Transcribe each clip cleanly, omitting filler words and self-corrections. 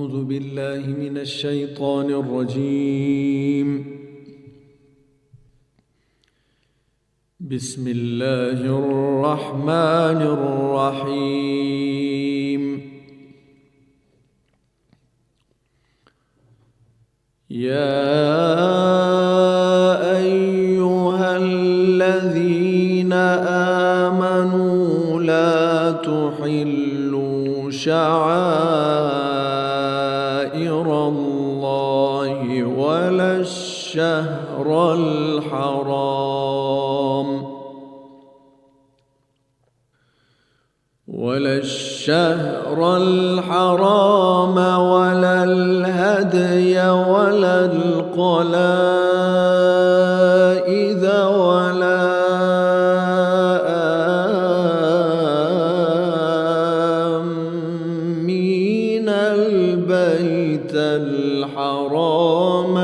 أعوذ بالله من الشيطان الرجيم. بسم الله الرحمن الرحيم. يا أيها الذين آمنوا لا تحلوا شعائر الله ولا الشهر الحرام ولا الهدي ولا القلائد ولا آمين البيت الحرام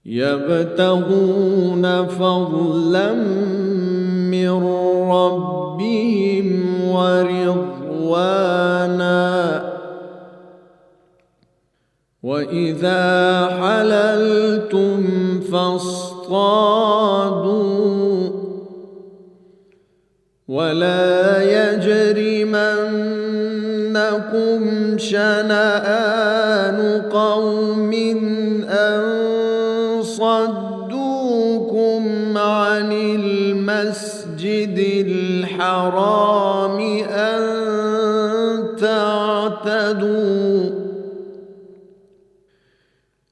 يبتغون فضلا من ربهم ورضوانا وإذا حللتم فاصطادوا ولا يجرمنكم شنآن قوم أن صدوكم عن المسجد الحرام أن تعتدوا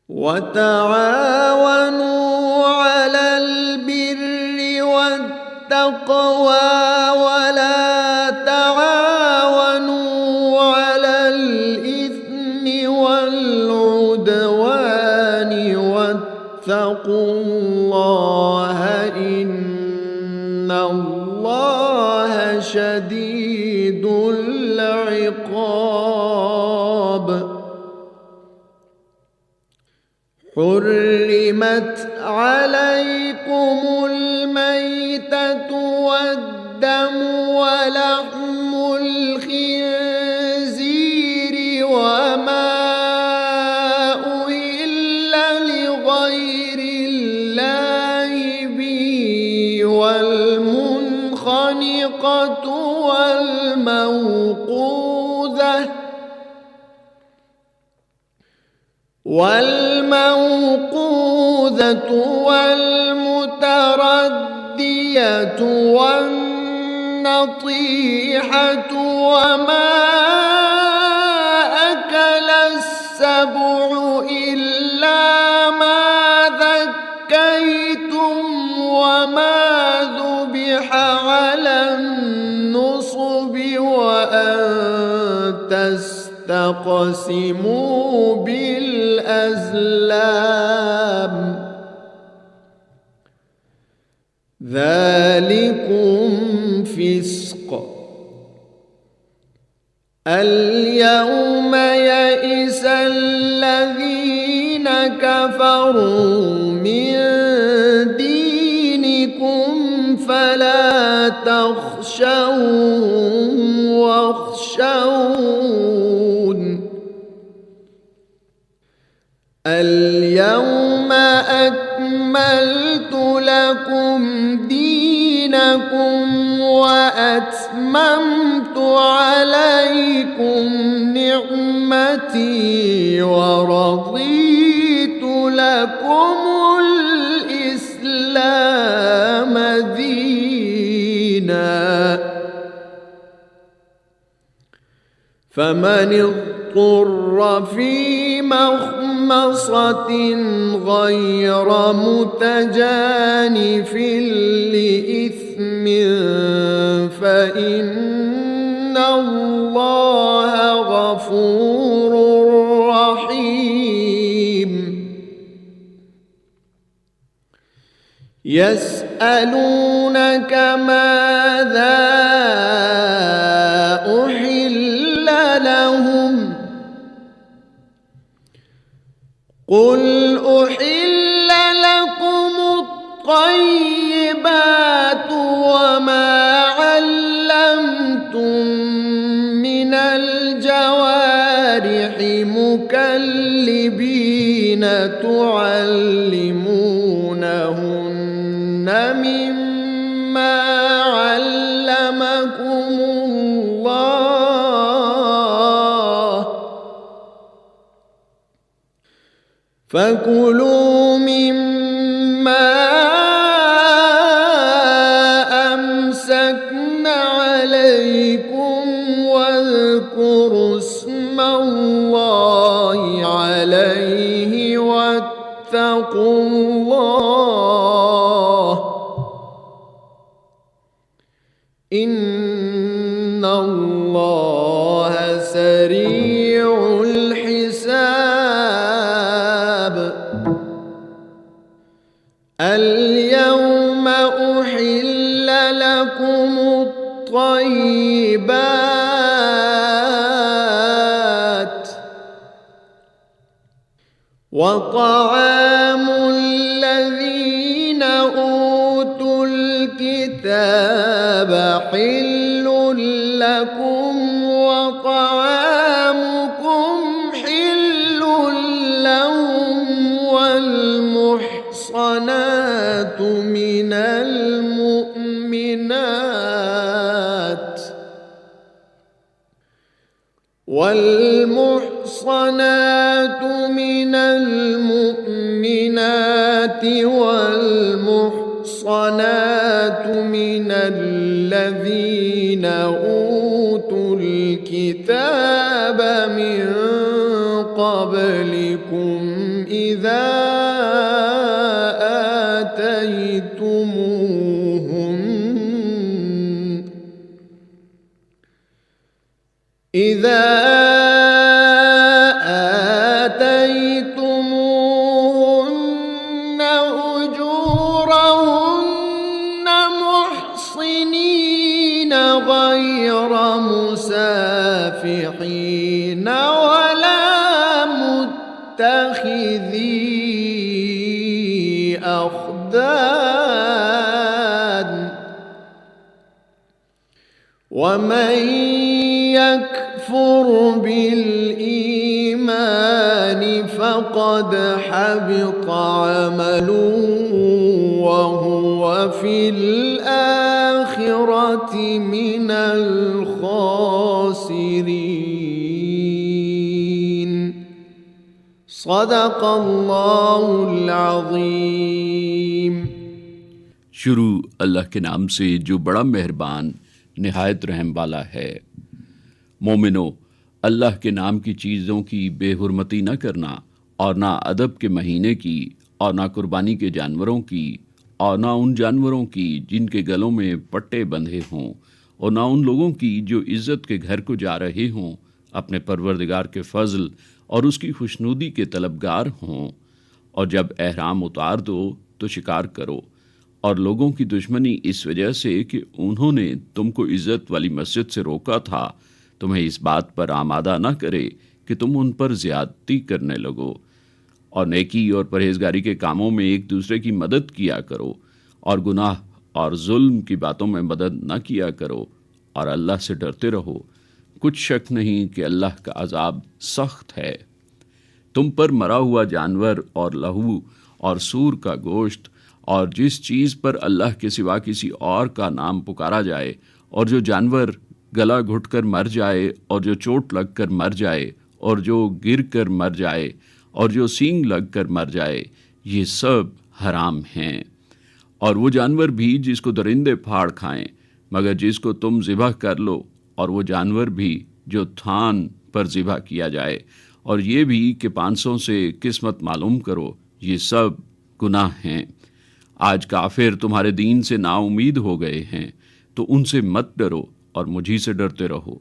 وتعاونوا على البر والتقوى ولا تعاونوا على الإثم والعدوان واتقوا الله إن الله شديد العقاب. حرمت عليكم الميتة والدم ولحم الخنزير وما أهل لغير الله به والمنخنقة والموقوذة والمتردية والنطيحة وما أكل السبع إلا ما ذكيتم وما ذبح على النصب وأن تستقسموا بالأزلام ذلكم فسق. اليوم يئس الذين كفروا من دينكم فلا تخشوهم واخشون. اليوم أكملت لكم دينكم وأتممت عليكم نعمتي ورضيت لكم الإسلام دينا. فمن اضطر في مخمصة غير متجانف لإثم فإن الله غفور رحيم. يسألونك ماذا أحل لهم قل أحل لكم الطيبات وما علمتم لتعلمونهن مما علمكم الله فكلوا مما أمسكن عليكم واذكروا اسم الله عليه واتقوا الله إن الله سريع الحساب اليوم أحل لكم الطيبات وطعام الذين أوتوا الكتاب حل لكم وطعامكم حل لهم والمحصنات من المؤمنات والمحصنات من الذين أوتوا الكتاب من قبلكم إذا آتيتموهن أجورهن محصنين غير مسافحين ولا متخذي أخدان ومن يكفر بالإيمان فقد حبط عمله وهو في الآخرة من الخاسرين صدق اللہ العظیم۔ شروع اللہ کے نام سے جو بڑا مہربان نہایت رحم والا ہے۔ مومنو، اللہ کے نام کی چیزوں کی بے حرمتی نہ کرنا، اور نہ ادب کے مہینے کی، اور نہ قربانی کے جانوروں کی، اور نہ ان جانوروں کی جن کے گلوں میں پٹے بندھے ہوں، اور نہ ان لوگوں کی جو عزت کے گھر کو جا رہے ہوں، اپنے پروردگار کے فضل اور اس کی خوشنودی کے طلبگار ہوں۔ اور جب احرام اتار دو تو شکار کرو، اور لوگوں کی دشمنی اس وجہ سے کہ انہوں نے تم کو عزت والی مسجد سے روکا تھا، تمہیں اس بات پر آمادہ نہ کرے کہ تم ان پر زیادتی کرنے لگو۔ اور نیکی اور پرہیزگاری کے کاموں میں ایک دوسرے کی مدد کیا کرو، اور گناہ اور ظلم کی باتوں میں مدد نہ کیا کرو، اور اللہ سے ڈرتے رہو۔ کچھ شک نہیں کہ اللہ کا عذاب سخت ہے۔ تم پر مرا ہوا جانور اور لہو اور سور کا گوشت اور جس چیز پر اللہ کے سوا کسی اور کا نام پکارا جائے، اور جو جانور گلا گھٹ کر مر جائے، اور جو چوٹ لگ کر مر جائے، اور جو گر کر مر جائے، اور جو سینگ لگ کر مر جائے، یہ سب حرام ہیں۔ اور وہ جانور بھی جس کو درندے پھاڑ کھائیں، مگر جس کو تم ذبح کر لو، اور وہ جانور بھی جو تھان پر ذبح کیا جائے، اور یہ بھی کہ 500 سے قسمت معلوم کرو، یہ سب گناہ ہیں۔ آج کافر تمہارے دین سے نا امید ہو گئے ہیں، تو ان سے مت ڈرو اور مجھی سے ڈرتے رہو۔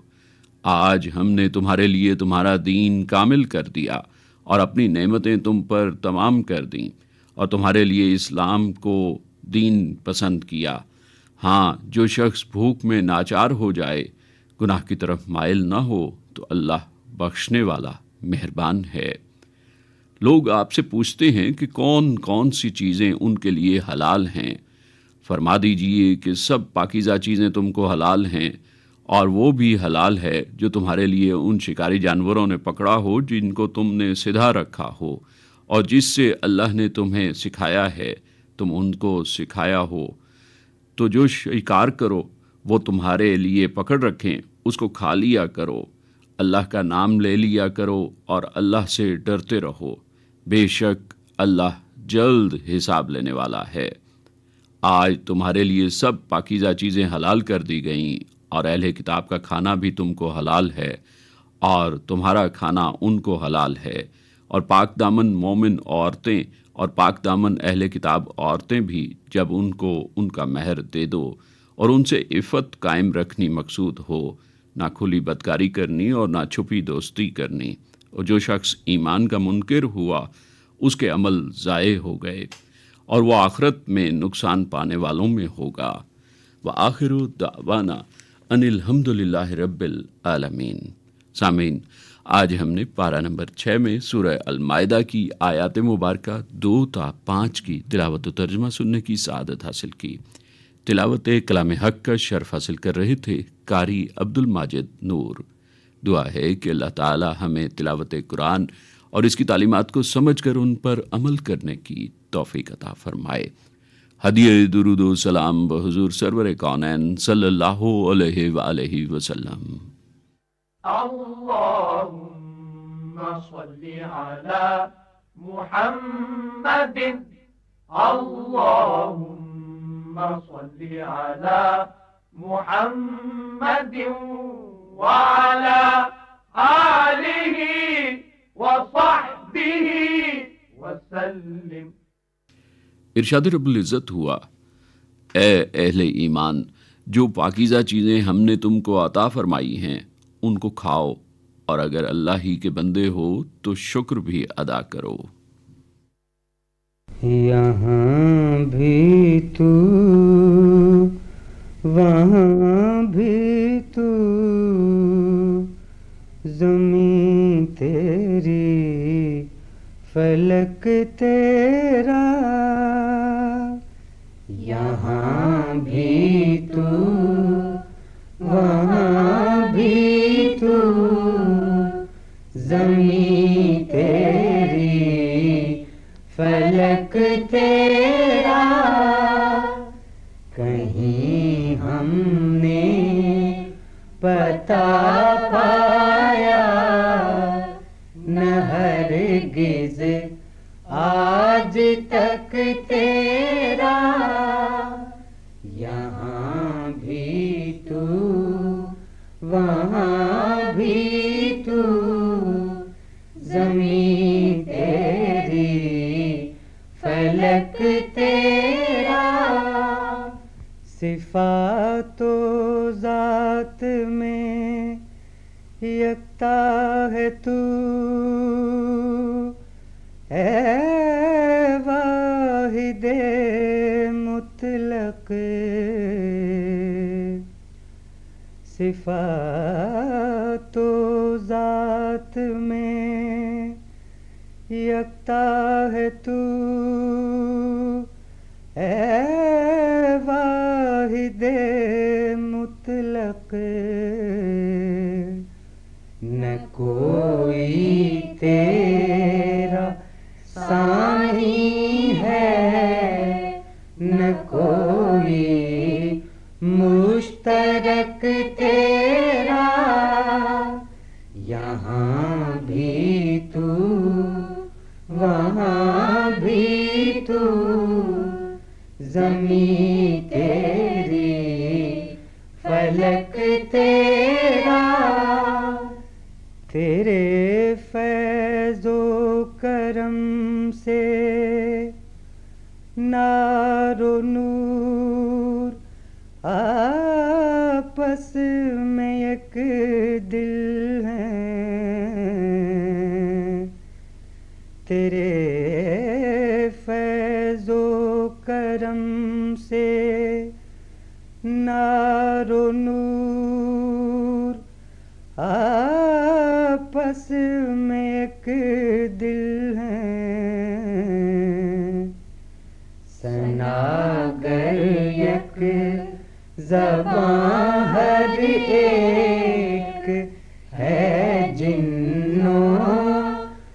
آج ہم نے تمہارے لیے تمہارا دین کامل کر دیا اور اپنی نعمتیں تم پر تمام کر دیں، اور تمہارے لیے اسلام کو دین پسند کیا۔ ہاں، جو شخص بھوک میں ناچار ہو جائے، گناہ کی طرف مائل نہ ہو، تو اللہ بخشنے والا مہربان ہے۔ لوگ آپ سے پوچھتے ہیں کہ کون کون سی چیزیں ان کے لیے حلال ہیں۔ فرما دیجئے کہ سب پاکیزہ چیزیں تم کو حلال ہیں، اور وہ بھی حلال ہے جو تمہارے لیے ان شکاری جانوروں نے پکڑا ہو جن کو تم نے سدھا رکھا ہو، اور جس سے اللہ نے تمہیں سکھایا ہے تم ان کو سکھایا ہو، تو جو شکار کرو وہ تمہارے لیے پکڑ رکھیں اس کو کھا لیا کرو، اللہ کا نام لے لیا کرو اور اللہ سے ڈرتے رہو، بے شک اللہ جلد حساب لینے والا ہے۔ آج تمہارے لیے سب پاکیزہ چیزیں حلال کر دی گئیں، اور اہل کتاب کا کھانا بھی تم کو حلال ہے اور تمہارا کھانا ان کو حلال ہے، اور پاک دامن مومن عورتیں اور پاک دامن اہل کتاب عورتیں بھی جب ان کو ان کا مہر دے دو، اور ان سے عفت قائم رکھنی مقصود ہو، نہ کھلی بدکاری کرنی اور نہ چھپی دوستی کرنی، اور جو شخص ایمان کا منکر ہوا اس کے عمل ضائع ہو گئے اور وہ آخرت میں نقصان پانے والوں میں ہوگا۔ وآخر دعوانا ان الحمد للہ رب العالمین۔ سامعین، آج ہم نے پارہ نمبر 6 میں سورہ المائدہ کی آیات مبارکہ 2 تا 5 کی تلاوت و ترجمہ سننے کی سعادت حاصل کی۔ تلاوت کلام حق کا شرف حاصل کر رہے تھے قاری عبد الماجد نور۔ دعا ہے کہ اللہ تعالی ہمیں تلاوت قرآن اور اس کی تعلیمات کو سمجھ کر ان پر عمل کرنے کی توفیق عطا فرمائے۔ ہدیہ درود و سلام بحضور سرور کونین صلی اللہ علیہ وآلہ وسلم۔ اللهم صل على محمد اللهم صل على محمد وعلى آله وصحبه وسلم۔ ارشاد رب العزت ہوا، اے اہل ایمان، جو پاکیزہ چیزیں ہم نے تم کو عطا فرمائی ہیں ان کو کھاؤ، اور اگر اللہ ہی کے بندے ہو تو شکر بھی ادا کرو۔ یہاں بھی تو وہاں بھی تو، زمین تیری فلک تیرا، یہاں بھی تو وہاں بھی تو، زمین تیری فلک تیرا، کہیں ہم نے پتا پایا نہ ہرگز آج تک تیرا، یہاں بھی تو وہاں بھی تو، زمین تیری فلک تیرا، صفات و ذات میں یکتا ہے تو، اے واحد مطلق، صفات و ذات میں یکتا ہے تو، اے واحد مطلق، نہ کوئی تیرا ثانی ہے نہ کوئی مشترک تیرا، یہاں بھی تو وہاں بھی تو، زمین تیری فلک تیرا، تیرے فیض و کرم سے نار و نور آپس میں ایک دل ہیں، تیرے فیض و کرم سے نار و نور آپس میں ایک دل ہیں، ثناگر یک زباں ہر ایک ہے، جنوں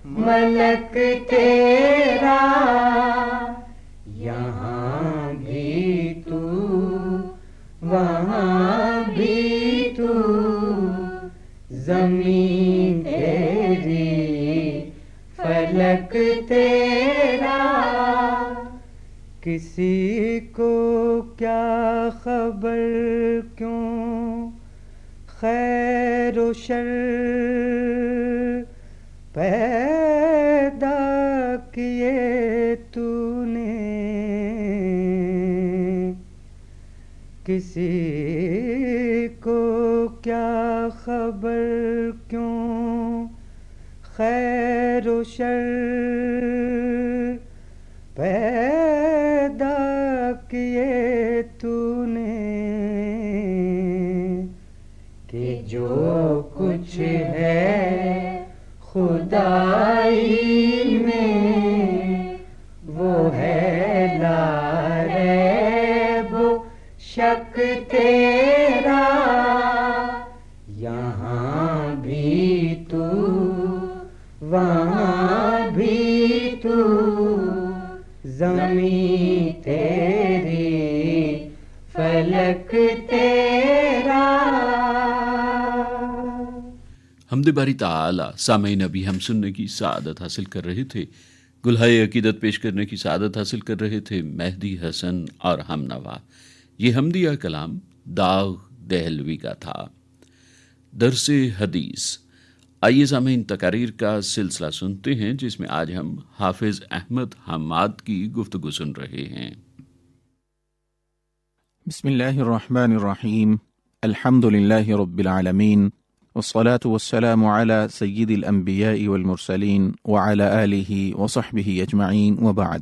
ملائکہ فلک تیرا، یہاں بھی تو وہاں بھی تو، زمین تیری فلک تیرا، کسی کو کیا خبر کیوں خیر و شر پیدا کیے تو نے، کسی کو کیا خبر کیوں خیر و شر پیدا کیے تو نے، کہ جو کچھ ہے خدائی میں وہ ہے لا ریب شک تیرا، یہاں بھی تو وہاں بھی تو، زمین تیری فلک تیرا۔ حمد باری تعالی۔ سامعین، ابھی ہم سننے کی سعادت حاصل کر رہے تھے، گلہائے عقیدت پیش کرنے کی سعادت حاصل کر رہے تھے مہدی حسن اور ہم نوا۔ یہ حمدیہ کلام داغ دہلوی کا تھا۔ درس حدیث۔ آئیے سامعین، تقاریر کا سلسلہ سنتے ہیں، جس میں آج ہم حافظ احمد حماد کی گفتگو سن رہے ہیں۔ بسم اللہ الرحمن الرحیم، الحمد للہ رب العالمین، والصلاة والسلام على سید الانبیاء والمرسلین وعلى آلہ وصحبہ اجمعین، وبعد۔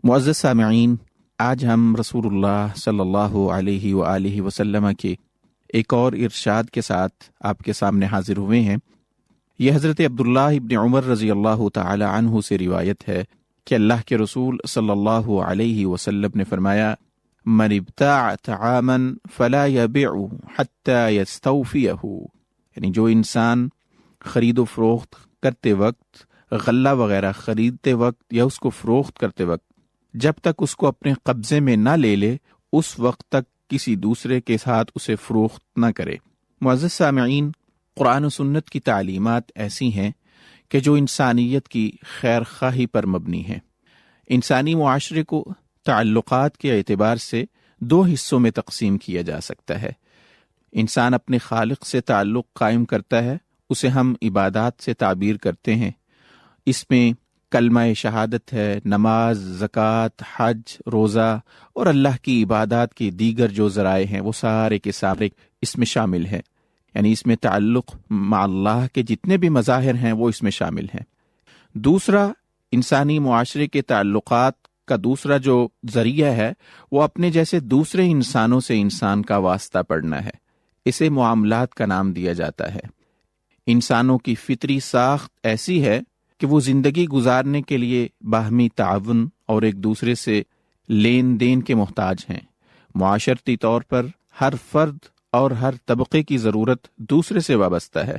معزز سامعین، آج ہم رسول اللہ صلی اللہ علیہ وآلہ وسلم کے ایک اور ارشاد کے ساتھ آپ کے سامنے حاضر ہوئے ہیں۔ یہ حضرت عبداللہ ابن عمر رضی اللہ تعالی عنہ سے روایت ہے کہ اللہ کے رسول صلی اللہ علیہ وسلم نے فرمایا، من ابتاع طعاما فلا يبيعه حتى يستوفيه، یعنی جو انسان خرید و فروخت کرتے وقت، غلہ وغیرہ خریدتے وقت یا اس کو فروخت کرتے وقت، جب تک اس کو اپنے قبضے میں نہ لے لے، اس وقت تک کسی دوسرے کے ساتھ اسے فروخت نہ کرے۔ معزز سامعین، قرآن و سنت کی تعلیمات ایسی ہیں کہ جو انسانیت کی خیر خواہی پر مبنی ہیں۔ انسانی معاشرے کو تعلقات کے اعتبار سے دو حصوں میں تقسیم کیا جا سکتا ہے۔ انسان اپنے خالق سے تعلق قائم کرتا ہے، اسے ہم عبادات سے تعبیر کرتے ہیں۔ اس میں کلمہ شہادت ہے، نماز، زکوٰۃ، حج، روزہ اور اللہ کی عبادات کے دیگر جو ذرائع ہیں وہ سارے کے سارے اس میں شامل ہیں، یعنی اس میں تعلق مع اللہ کے جتنے بھی مظاہر ہیں وہ اس میں شامل ہیں۔ دوسرا، انسانی معاشرے کے تعلقات کا دوسرا جو ذریعہ ہے وہ اپنے جیسے دوسرے انسانوں سے انسان کا واسطہ پڑنا ہے، اسے معاملات کا نام دیا جاتا ہے۔ انسانوں کی فطری ساخت ایسی ہے کہ وہ زندگی گزارنے کے لیے باہمی تعاون اور ایک دوسرے سے لین دین کے محتاج ہیں۔ معاشرتی طور پر ہر فرد اور ہر طبقے کی ضرورت دوسرے سے وابستہ ہے۔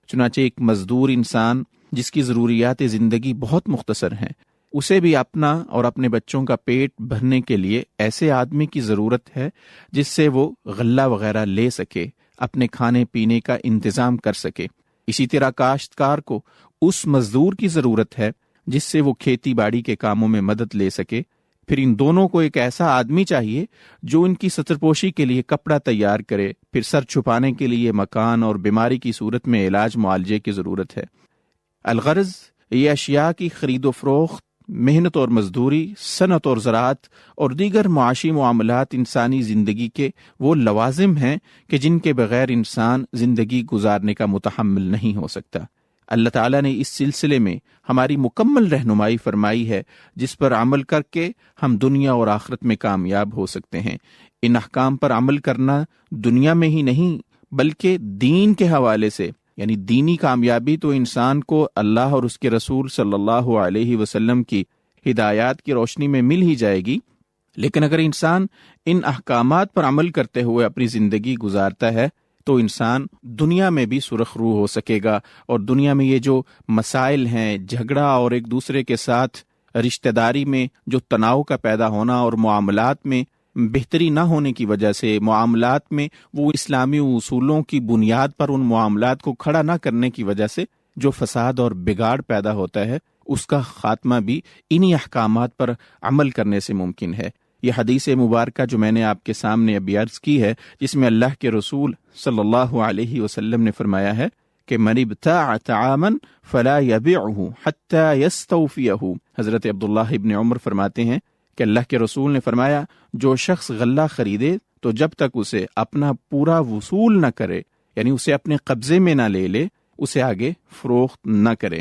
چنانچہ ایک مزدور انسان جس کی ضروریات زندگی بہت مختصر ہیں، اسے بھی اپنا اور اپنے بچوں کا پیٹ بھرنے کے لیے ایسے آدمی کی ضرورت ہے جس سے وہ غلہ وغیرہ لے سکے، اپنے کھانے پینے کا انتظام کر سکے۔ اسی طرح کاشتکار کو اس مزدور کی ضرورت ہے جس سے وہ کھیتی باڑی کے کاموں میں مدد لے سکے۔ پھر ان دونوں کو ایک ایسا آدمی چاہیے جو ان کی سترپوشی کے لیے کپڑا تیار کرے، پھر سر چھپانے کے لیے مکان اور بیماری کی صورت میں علاج معالجے کی ضرورت ہے۔ الغرض، یہ اشیاء کی خرید و فروخت، محنت اور مزدوری، صنعت اور زراعت اور دیگر معاشی معاملات انسانی زندگی کے وہ لوازم ہیں کہ جن کے بغیر انسان زندگی گزارنے کا متحمل نہیں ہو سکتا۔ اللہ تعالیٰ نے اس سلسلے میں ہماری مکمل رہنمائی فرمائی ہے، جس پر عمل کر کے ہم دنیا اور آخرت میں کامیاب ہو سکتے ہیں۔ ان احکام پر عمل کرنا دنیا میں ہی نہیں بلکہ دین کے حوالے سے، یعنی دینی کامیابی تو انسان کو اللہ اور اس کے رسول صلی اللہ علیہ وسلم کی ہدایات کی روشنی میں مل ہی جائے گی، لیکن اگر انسان ان احکامات پر عمل کرتے ہوئے اپنی زندگی گزارتا ہے تو انسان دنیا میں بھی سرخ روح ہو سکے گا، اور دنیا میں یہ جو مسائل ہیں، جھگڑا اور ایک دوسرے کے ساتھ رشتہ داری میں جو تناؤ کا پیدا ہونا اور معاملات میں بہتری نہ ہونے کی وجہ سے، معاملات میں وہ اسلامی اصولوں کی بنیاد پر ان معاملات کو کھڑا نہ کرنے کی وجہ سے جو فساد اور بگاڑ پیدا ہوتا ہے، اس کا خاتمہ بھی انہی احکامات پر عمل کرنے سے ممکن ہے۔ یہ حدیث مبارکہ جو میں نے آپ کے سامنے ابھی عرض کی ہے، جس میں اللہ کے رسول صلی اللہ علیہ وسلم نے فرمایا ہے کہ من ابتاع طعاما فلا يبيعه حتى يستوفيه۔ حضرت عبداللہ ابن عمر فرماتے ہیں کہ اللہ کے رسول نے فرمایا، جو شخص غلہ خریدے تو جب تک اسے اپنا پورا وصول نہ کرے، یعنی اسے اپنے قبضے میں نہ لے لے، اسے آگے فروخت نہ کرے۔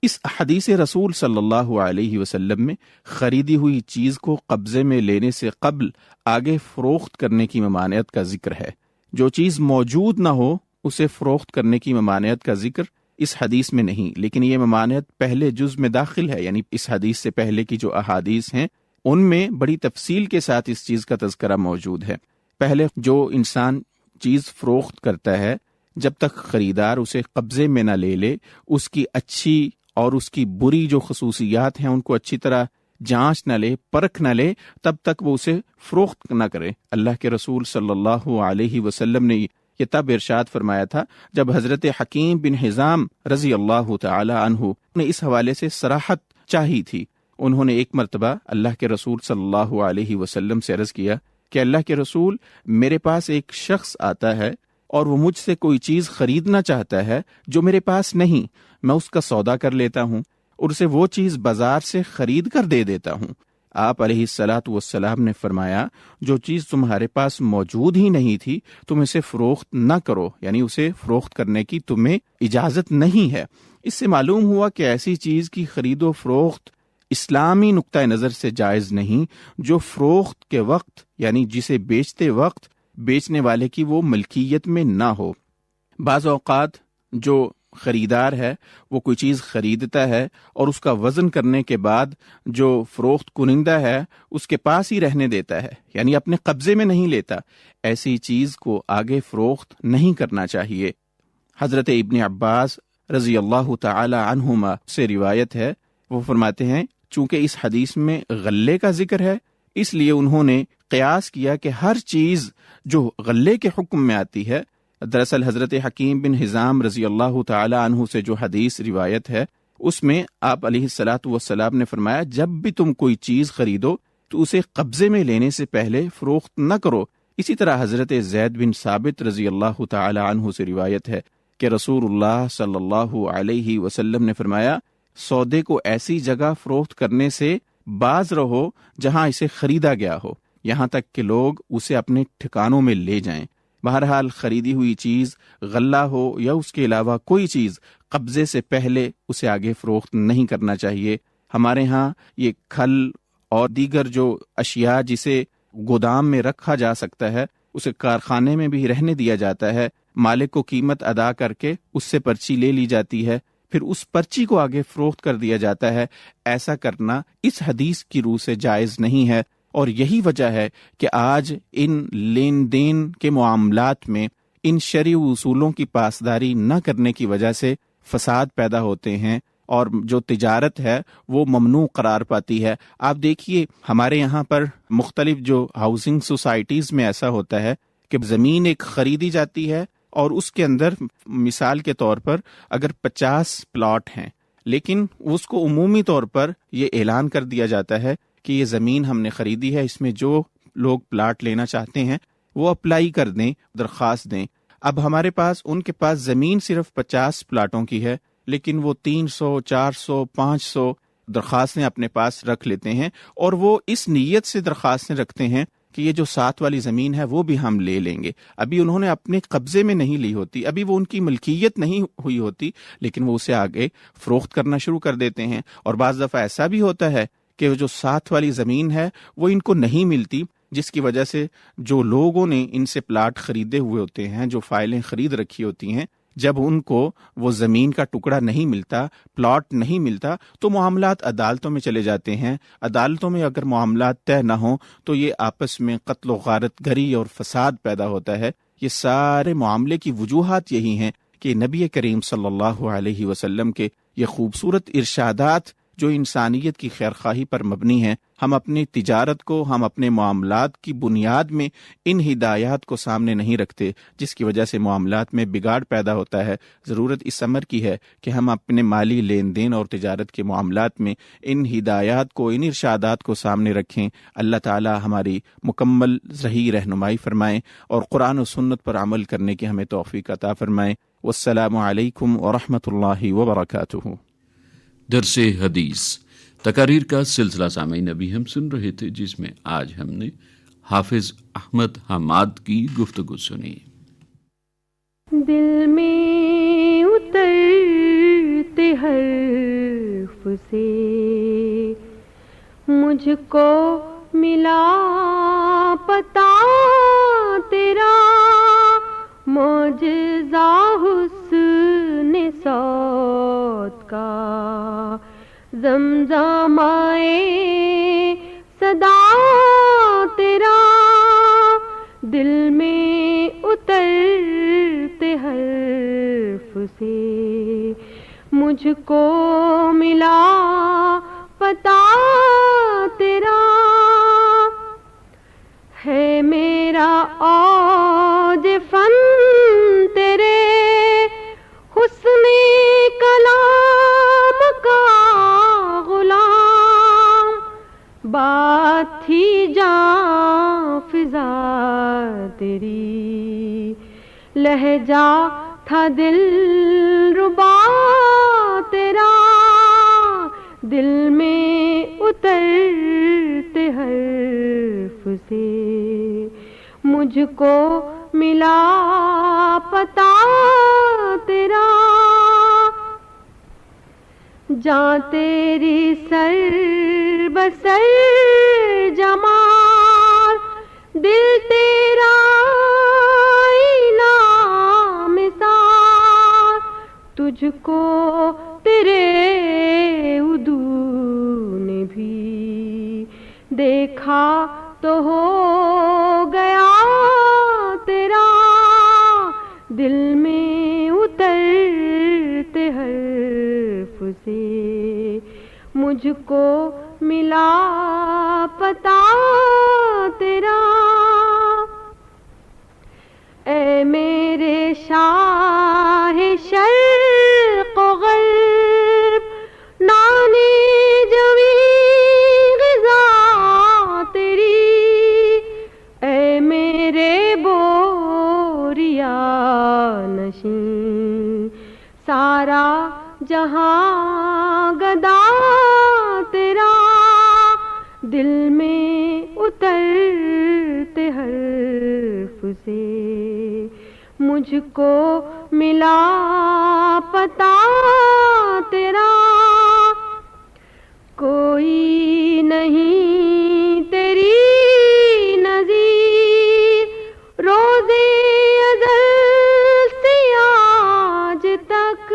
اس حدیث رسول صلی اللہ علیہ وسلم میں خریدی ہوئی چیز کو قبضے میں لینے سے قبل آگے فروخت کرنے کی ممانعت کا ذکر ہے۔ جو چیز موجود نہ ہو اسے فروخت کرنے کی ممانعت کا ذکر اس حدیث میں نہیں، لیکن یہ ممانعت پہلے جز میں داخل ہے، یعنی اس حدیث سے پہلے کی جو احادیث ہیں ان میں بڑی تفصیل کے ساتھ اس چیز کا تذکرہ موجود ہے۔ پہلے جو انسان چیز فروخت کرتا ہے، جب تک خریدار اسے قبضے میں نہ لے لے، اس کی اچھی اور اس کی بری جو خصوصیات ہیں ان کو اچھی طرح جانچ نہ لے، پرکھ نہ لے، تب تک وہ اسے فروخت نہ کرے۔ اللہ کے رسول صلی اللہ علیہ وسلم نے یہ تب ارشاد فرمایا تھا جب حضرت حکیم بن حزام رضی اللہ تعالی عنہ نے اس حوالے سے صراحت چاہی تھی۔ انہوں نے ایک مرتبہ اللہ کے رسول صلی اللہ علیہ وسلم سے عرض کیا کہ اللہ کے رسول، میرے پاس ایک شخص آتا ہے اور وہ مجھ سے کوئی چیز خریدنا چاہتا ہے جو میرے پاس نہیں، میں اس کا سودا کر لیتا ہوں اور اسے وہ چیز بازار سے خرید کر دے دیتا ہوں۔ آپ علیہ الصلاۃ والسلام نے فرمایا، جو چیز تمہارے پاس موجود ہی نہیں تھی تم اسے فروخت نہ کرو، یعنی اسے فروخت کرنے کی تمہیں اجازت نہیں ہے۔ اس سے معلوم ہوا کہ ایسی چیز کی خرید و فروخت اسلامی نقطہ نظر سے جائز نہیں جو فروخت کے وقت، یعنی جسے بیچتے وقت بیچنے والے کی وہ ملکیت میں نہ ہو۔ بعض اوقات جو خریدار ہے وہ کوئی چیز خریدتا ہے اور اس کا وزن کرنے کے بعد جو فروخت کنندہ ہے اس کے پاس ہی رہنے دیتا ہے، یعنی اپنے قبضے میں نہیں لیتا۔ ایسی چیز کو آگے فروخت نہیں کرنا چاہیے۔ حضرت ابن عباس رضی اللہ تعالی عنہما سے روایت ہے، وہ فرماتے ہیں چونکہ اس حدیث میں غلے کا ذکر ہے، اس لیے انہوں نے قیاس کیا کہ ہر چیز جو غلے کے حکم میں آتی ہے، دراصل حضرت حکیم بن حزام رضی اللہ تعالی عنہ سے جو حدیث روایت ہے اس میں آپ علیہ الصلاۃ والسلام نے فرمایا، جب بھی تم کوئی چیز خریدو تو اسے قبضے میں لینے سے پہلے فروخت نہ کرو۔ اسی طرح حضرت زید بن ثابت رضی اللہ تعالی عنہ سے روایت ہے کہ رسول اللہ صلی اللہ علیہ وسلم نے فرمایا، سودے کو ایسی جگہ فروخت کرنے سے باز رہو جہاں اسے خریدا گیا ہو، یہاں تک کہ لوگ اسے اپنے ٹھکانوں میں لے جائیں۔ بہرحال خریدی ہوئی چیز غلہ ہو یا اس کے علاوہ کوئی چیز، قبضے سے پہلے اسے آگے فروخت نہیں کرنا چاہیے۔ ہمارے ہاں یہ کھل اور دیگر جو اشیاء جسے گودام میں رکھا جا سکتا ہے اسے کارخانے میں بھی رہنے دیا جاتا ہے، مالک کو قیمت ادا کر کے اس سے پرچی لے لی جاتی ہے، پھر اس پرچی کو آگے فروخت کر دیا جاتا ہے۔ ایسا کرنا اس حدیث کی روح سے جائز نہیں ہے، اور یہی وجہ ہے کہ آج ان لین دین کے معاملات میں ان شرعی اصولوں کی پاسداری نہ کرنے کی وجہ سے فساد پیدا ہوتے ہیں اور جو تجارت ہے وہ ممنوع قرار پاتی ہے۔ آپ دیکھیے ہمارے یہاں پر مختلف جو ہاؤسنگ سوسائٹیز میں ایسا ہوتا ہے کہ زمین ایک خریدی جاتی ہے اور اس کے اندر مثال کے طور پر اگر 50 پلاٹ ہیں، لیکن اس کو عمومی طور پر یہ اعلان کر دیا جاتا ہے کہ یہ زمین ہم نے خریدی ہے، اس میں جو لوگ پلاٹ لینا چاہتے ہیں وہ اپلائی کر دیں، درخواست دیں۔ اب ہمارے پاس ان کے پاس زمین صرف 50 پلاٹوں کی ہے، لیکن وہ 300 400 500 درخواستیں اپنے پاس رکھ لیتے ہیں، اور وہ اس نیت سے درخواستیں رکھتے ہیں کہ یہ جو ساتھ والی زمین ہے وہ بھی ہم لے لیں گے۔ ابھی انہوں نے اپنے قبضے میں نہیں لی ہوتی، ابھی وہ ان کی ملکیت نہیں ہوئی ہوتی، لیکن وہ اسے آگے فروخت کرنا شروع کر دیتے ہیں۔ اور بعض دفعہ ایسا بھی ہوتا ہے کہ جو ساتھ والی زمین ہے وہ ان کو نہیں ملتی، جس کی وجہ سے جو لوگوں نے ان سے پلاٹ خریدے ہوئے ہوتے ہیں، جو فائلیں خرید رکھی ہوتی ہیں، جب ان کو وہ زمین کا ٹکڑا نہیں ملتا، پلاٹ نہیں ملتا، تو معاملات عدالتوں میں چلے جاتے ہیں۔ عدالتوں میں اگر معاملات طے نہ ہوں تو یہ آپس میں قتل و غارت گری اور فساد پیدا ہوتا ہے۔ یہ سارے معاملے کی وجوہات یہی ہیں کہ نبی کریم صلی اللہ علیہ وسلم کے یہ خوبصورت ارشادات جو انسانیت کی خیرخواہی پر مبنی ہیں، ہم اپنی تجارت کو، ہم اپنے معاملات کی بنیاد میں ان ہدایات کو سامنے نہیں رکھتے، جس کی وجہ سے معاملات میں بگاڑ پیدا ہوتا ہے۔ ضرورت اس امر کی ہے کہ ہم اپنے مالی لین دین اور تجارت کے معاملات میں ان ہدایات کو، ان ارشادات کو سامنے رکھیں۔ اللہ تعالی ہماری مکمل صحیح رہنمائی فرمائیں اور قرآن و سنت پر عمل کرنے کی ہمیں توفیق عطا فرمائیں۔ والسلام علیکم ورحمۃ اللہ وبرکاتہ۔ درس حدیث تقاریر کا سلسلہ سامعین ابھی ہم سن رہے تھے، جس میں آج ہم نے حافظ احمد حماد کی گفتگو سنی۔ دل میں اترتے حرف سے مجھ کو ملا پتا تیرا، معجزہ حسن صوت کا، زمزمائے صدا تیرا، دل میں اترتے حرف سے مجھ کو ملا پتا تیرا، ہے میرا اوج فن تیرے حسن کلام کا غلام، بات تھی جاں فضا تیری، لہجہ تھا دل ربا تیرا، دل میں اترتے حرف سے مجھ کو ملا پتا تیرا، جاں تیری سر بسر جمال، دل تیرا نام مثال، تجھ کو تیرے عدو نے بھی دیکھا تو ہو گیا تیرا، دل میں اترتے حرف سے مجھ کو ملا پتا تیرا، اے میرے شاہ شرق و غرب، نانے جویں غذا تیری، اے میرے بوریا نشین، سارا جہاں گدا تیرا، دل میں اترتے حرف سے مجھ کو ملا پتا تیرا، کوئی نہیں تیری نظیر، روزے ازل سے آج تک،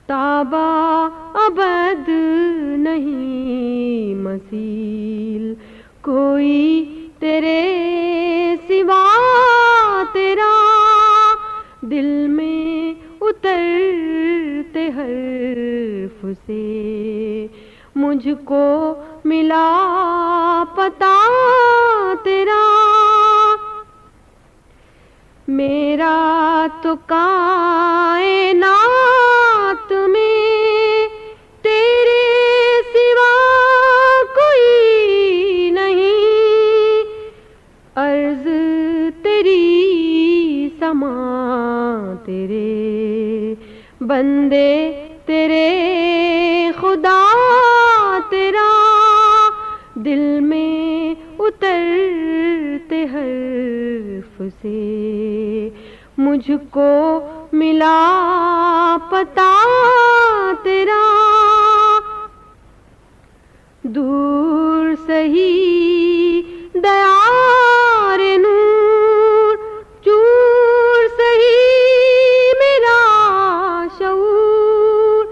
تابا ابد نہیں مثیل، کوئی تیرے سوا تیرا، دل میں اترتے حرف سے مجھ کو ملا پتا تیرا، میرا تو کائنات میں تیرے سوا کوئی نہیں، عرض تیری سما تیرے، بندے تیرے خدا تیرا، دل میں اترتے حرف سے مجھ کو ملا پتا تیرا، دور سہی دیار نور، چور سہی میرا شعور،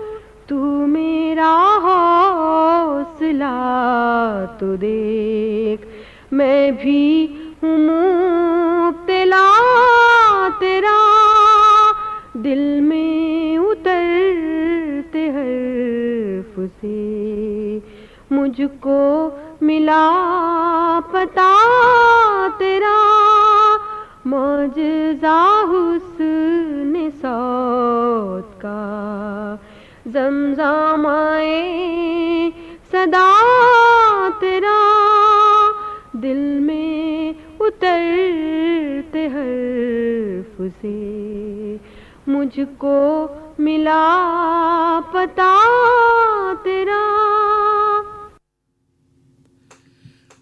تو میرا حوصلہ تو دیکھ، میں بھی ہوں مبتلا مجھ کو ملا پتا تیرا معجزہ حسن صوت کا زمزمائے صدا تیرا دل میں اترتے حرف سے مجھ کو ملا پتا تیرا.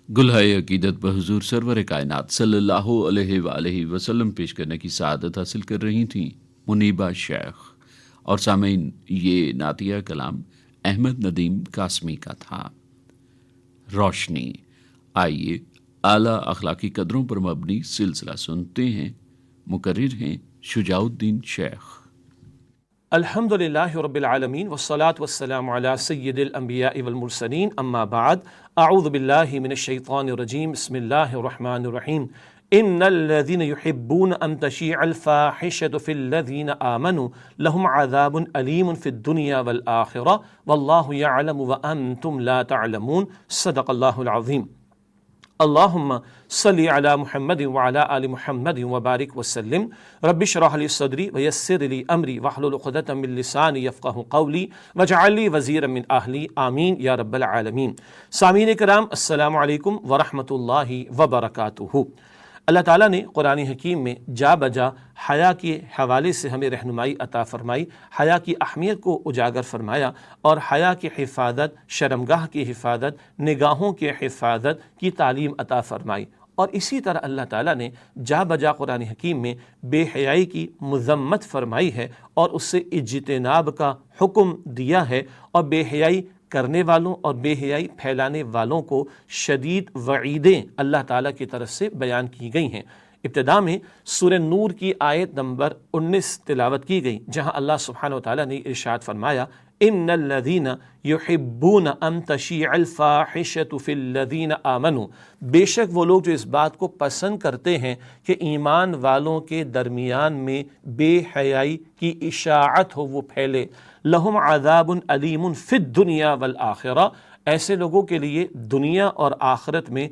گلہائے عقیدت بحضور سرور کائنات صلی اللہ علیہ وآلہ وسلم پیش کرنے کی سعادت حاصل کر رہی تھیں منیبہ شیخ. اور سامعین، یہ نعتیہ کلام احمد ندیم قاسمی کا تھا. روشنی. آئیے اعلیٰ اخلاقی قدروں پر مبنی سلسلہ سنتے ہیں. مقرر ہیں شجاع الدین شیخ. الحمدللہ رب العالمین والصلاة والسلام علی سید الانبیاء والمرسلین، اما بعد، اعوذ باللہ من الشیطان الرجیم، بسم اللہ الرحمن الرحیم. ان الذین یحبون ان تشیع الفاحشۃ فی الذین آمنوا لهم عذاب علیم فی الدنیا والآخرہ واللہ یعلم وانتم لا تعلمون. صدق اللہ العظیم. اللہم صلی علی محمد وعلی آل محمد وبارک وسلم. رب اشرح لی صدری ویسر لی امری واحلل عقدۃ من لسانی یفقہوا قولی واجعل لی وزیرا من اہلی، آمین یا رب العالمین. سامعین کرام، السلام علیکم ورحمۃ اللہ وبرکاتہ. اللہ تعالیٰ نے قرآن حکیم میں جا بجا حیا کے حوالے سے ہمیں رہنمائی عطا فرمائی، حیا کی اہمیت کو اجاگر فرمایا اور حیا کی حفاظت، شرمگاہ کی حفاظت، نگاہوں کی حفاظت کی تعلیم عطا فرمائی. اور اسی طرح اللہ تعالیٰ نے جا بجا قرآن حکیم میں بے حیائی کی مذمت فرمائی ہے اور اس سے اجتناب کا حکم دیا ہے، اور بے حیائی کرنے والوں اور بے حیائی پھیلانے والوں کو شدید وعیدیں اللہ تعالیٰ کی طرف سے بیان کی گئی ہیں. ابتدا میں سورہ نور کی آیت نمبر 19 تلاوت کی گئی، جہاں اللہ سبحانہ و تعالیٰ نے ارشاد فرمایا ان الذین یحبون ان تشیع الفاحشۃ فی الذین آمنوا، بے شک وہ لوگ جو اس بات کو پسند کرتے ہیں کہ ایمان والوں کے درمیان میں بے حیائی کی اشاعت ہو، وہ پھیلے. لہم عذاب علیم فی الدنیا والآخرہ، ایسے لوگوں کے لیے دنیا اور آخرت میں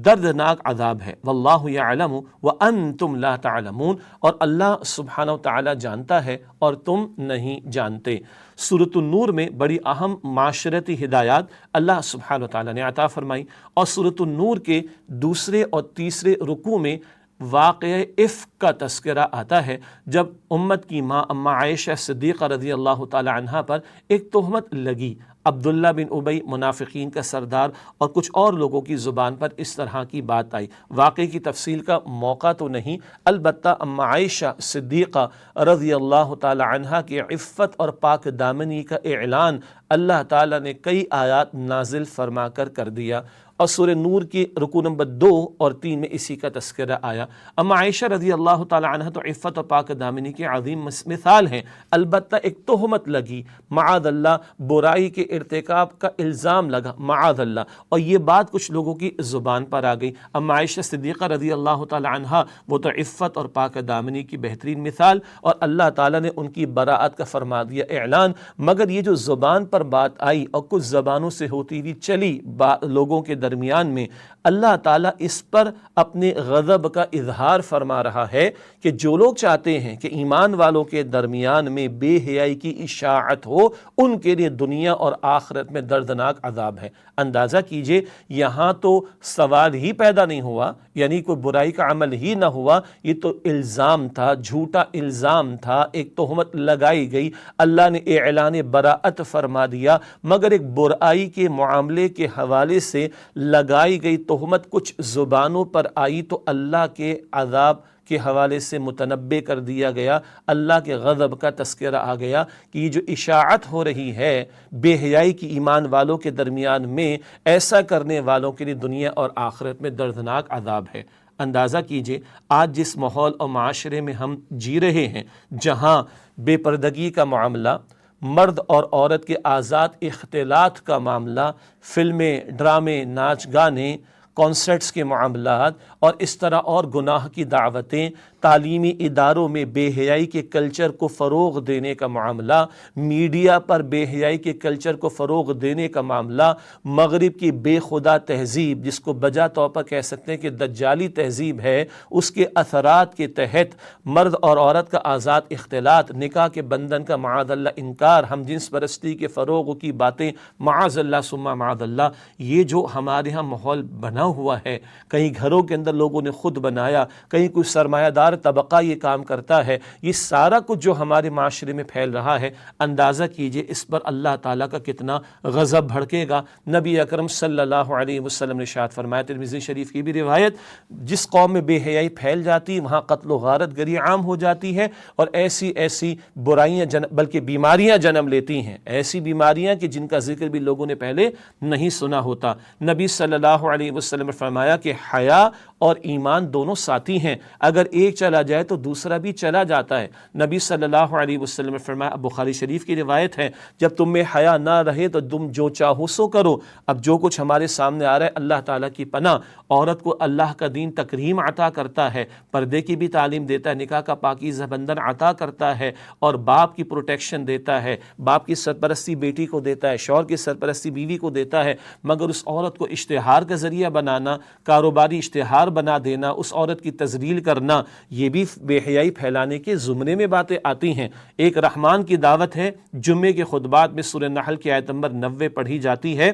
دردناک عذاب ہے. واللہ یعلم وانتم لا تعلمون، اور اللہ سبحانہ و تعالی جانتا ہے اور تم نہیں جانتے. سورۃ النور میں بڑی اہم معاشرتی ہدایات اللہ سبحانہ و تعالی نے عطا فرمائی، اور سورۃ النور کے دوسرے اور تیسرے رکوع میں واقعہ افک کا تذکرہ آتا ہے، جب امت کی ماں اماں عائشہ صدیقہ رضی اللہ تعالی عنہا پر ایک تہمت لگی. عبداللہ بن ابی منافقین کا سردار اور کچھ اور لوگوں کی زبان پر اس طرح کی بات آئی. واقعے کی تفصیل کا موقع تو نہیں، البتہ اماں عائشہ صدیقہ رضی اللہ تعالی عنہا کی عفت اور پاک دامنی کا اعلان اللہ تعالی نے کئی آیات نازل فرما کر دیا، اور سورہ نور کی رکوع نمبر 2 اور 3 میں اسی کا تذکرہ آیا. اماں عائشہ رضی اللہ تعالی عنہ تو عفت اور پاک دامنی کی عظیم مثال ہیں، البتہ ایک تہمت لگی، معاذ اللہ، برائی کے ارتکاب کا الزام لگا، معاذ اللہ، اور یہ بات کچھ لوگوں کی زبان پر آ گئی. اماں عائشہ صدیقہ رضی اللہ تعالی عنہ وہ تو عفت اور پاک دامنی کی بہترین مثال، اور اللہ تعالیٰ نے ان کی براءت کا فرما دیا اعلان. مگر یہ جو زبان پر بات آئی اور کچھ زبانوں سے ہوتی ہوئی چلی لوگوں کے درمیان میں، اللہ تعالیٰ اس پر اپنے غضب کا اظہار فرما رہا ہے کہ جو لوگ چاہتے ہیں کہ ایمان والوں کے درمیان میں بے حیائی کی اشاعت ہو، ان کے لیے دنیا اور آخرت میں دردناک عذاب ہے. اندازہ کیجئے، یہاں تو سوال ہی پیدا نہیں ہوا، یعنی کوئی برائی کا عمل ہی نہ ہوا، یہ تو الزام تھا، جھوٹا الزام تھا، ایک تہمت لگائی گئی، اللہ نے اعلان براءت فرما دیا. مگر ایک برائی کے معاملے کے حوالے سے لگائی گئی تہمت کچھ زبانوں پر آئی تو اللہ کے عذاب کے حوالے سے متنبع کر دیا گیا، اللہ کے غضب کا تذکرہ آ گیا کہ یہ جو اشاعت ہو رہی ہے بے حیائی کی ایمان والوں کے درمیان میں، ایسا کرنے والوں کے لیے دنیا اور آخرت میں دردناک عذاب ہے. اندازہ کیجئے آج جس ماحول اور معاشرے میں ہم جی رہے ہیں، جہاں بے پردگی کا معاملہ، مرد اور عورت کے آزاد اختلاط کا معاملہ، فلمیں، ڈرامے، ناچ گانے، کانسرٹس کے معاملات اور اس طرح اور گناہ کی دعوتیں، تعلیمی اداروں میں بے حیائی کے کلچر کو فروغ دینے کا معاملہ، میڈیا پر بے حیائی کے کلچر کو فروغ دینے کا معاملہ، مغرب کی بے خدا تہذیب جس کو بجا طور پر کہہ سکتے ہیں کہ دجالی تہذیب ہے، اس کے اثرات کے تحت مرد اور عورت کا آزاد اختلاط، نکاح کے بندھن کا معاذ اللہ انکار، ہم جنس پرستی کے فروغ کی باتیں معاذ اللہ ثم معاذ اللہ، یہ جو ہمارے ہاں ماحول بنا ہوا ہے، کہیں گھروں کے اندر لوگوں نے خود بنایا، کہیں کوئی سرمایہ دار طبقہ یہ کام کرتا ہے، یہ سارا کچھ جو ہمارے معاشرے میں پھیل رہا ہے، اندازہ کیجئے اس پر اللہ تعالیٰ کا کتنا غضب بھڑکے گا۔ نبی اکرم صلی اللہ علیہ وسلم نے ارشاد فرمایا، ترمذی شریف کی بھی روایت، جس قوم میں بے حیائی پھیل جاتی وہاں قتل و غارت گری عام ہو جاتی ہے، اور ایسی ایسی برائیاں بلکہ بیماریاں جنم لیتی ہیں، ایسی بیماریاں کہ جن کا ذکر بھی لوگوں نے پہلے نہیں سنا ہوتا۔ نبی صلی اللہ علیہ وسلم نے فرمایا کہ حیا اور ایمان دونوں ساتھی ہیں، اگر ایک چلا جائے تو دوسرا بھی چلا جاتا ہے۔ نبی صلی اللہ علیہ وسلم نے فرمایا، بخاری شریف کی روایت ہے، جب تم میں حیا نہ رہے تو تم جو چاہو سو کرو۔ اب جو کچھ ہمارے سامنے آ رہا ہے، اللہ تعالیٰ کی پناہ، عورت کو اللہ کا دین تکریم عطا کرتا ہے، پردے کی بھی تعلیم دیتا ہے، نکاح کا پاکیزہ بندھن عطا کرتا ہے، اور باپ کی پروٹیکشن دیتا ہے، باپ کی سرپرستی بیٹی کو دیتا ہے، شوہر کی سرپرستی بیوی کو دیتا ہے، مگر اس عورت کو اشتہار کا ذریعہ بنانا، کاروباری اشتہار بنا دینا، اس عورت کی تذلیل کرنا، یہ بھی بے حیائی پھیلانے کے زمرے میں باتیں آتی ہیں۔ ایک رحمان کی دعوت ہے، جمعے کے خطبات میں سورہ نحل کی آیت نمبر 90 پڑھی جاتی ہے،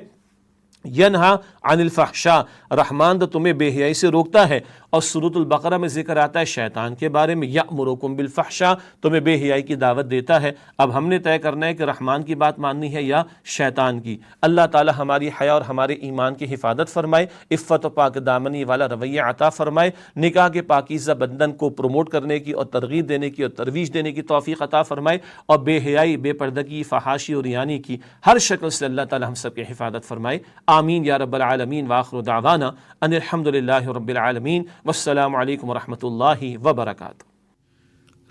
ینہا عن الفحشاء، رحمان تو تمہیں بے حیائی سے روکتا ہے، اور سورۃ البقرہ میں ذکر آتا ہے شیطان کے بارے میں، یأمرکم بالفحشاء، تمہیں بے حیائی کی دعوت دیتا ہے۔ اب ہم نے طے کرنا ہے کہ رحمان کی بات ماننی ہے یا شیطان کی۔ اللہ تعالی ہماری حیا اور ہمارے ایمان کی حفاظت فرمائے، عفت و پاک دامنی والا رویہ عطا فرمائے، نکاح کے پاکیزہ بندھن کو پروموٹ کرنے کی اور ترغیب دینے کی اور ترویج دینے کی توفیق عطا فرمائے، اور بے حیائی، بے پردگی، فحاشی اور ریانی کی ہر شکل سے اللہ تعالی ہم سب کی حفاظت فرمائے، آمین یا رب العالمین۔ وآخر دعوانا ان الحمد للہ رب العالمین، والسلام علیکم ورحمۃ اللہ وبرکاتہ۔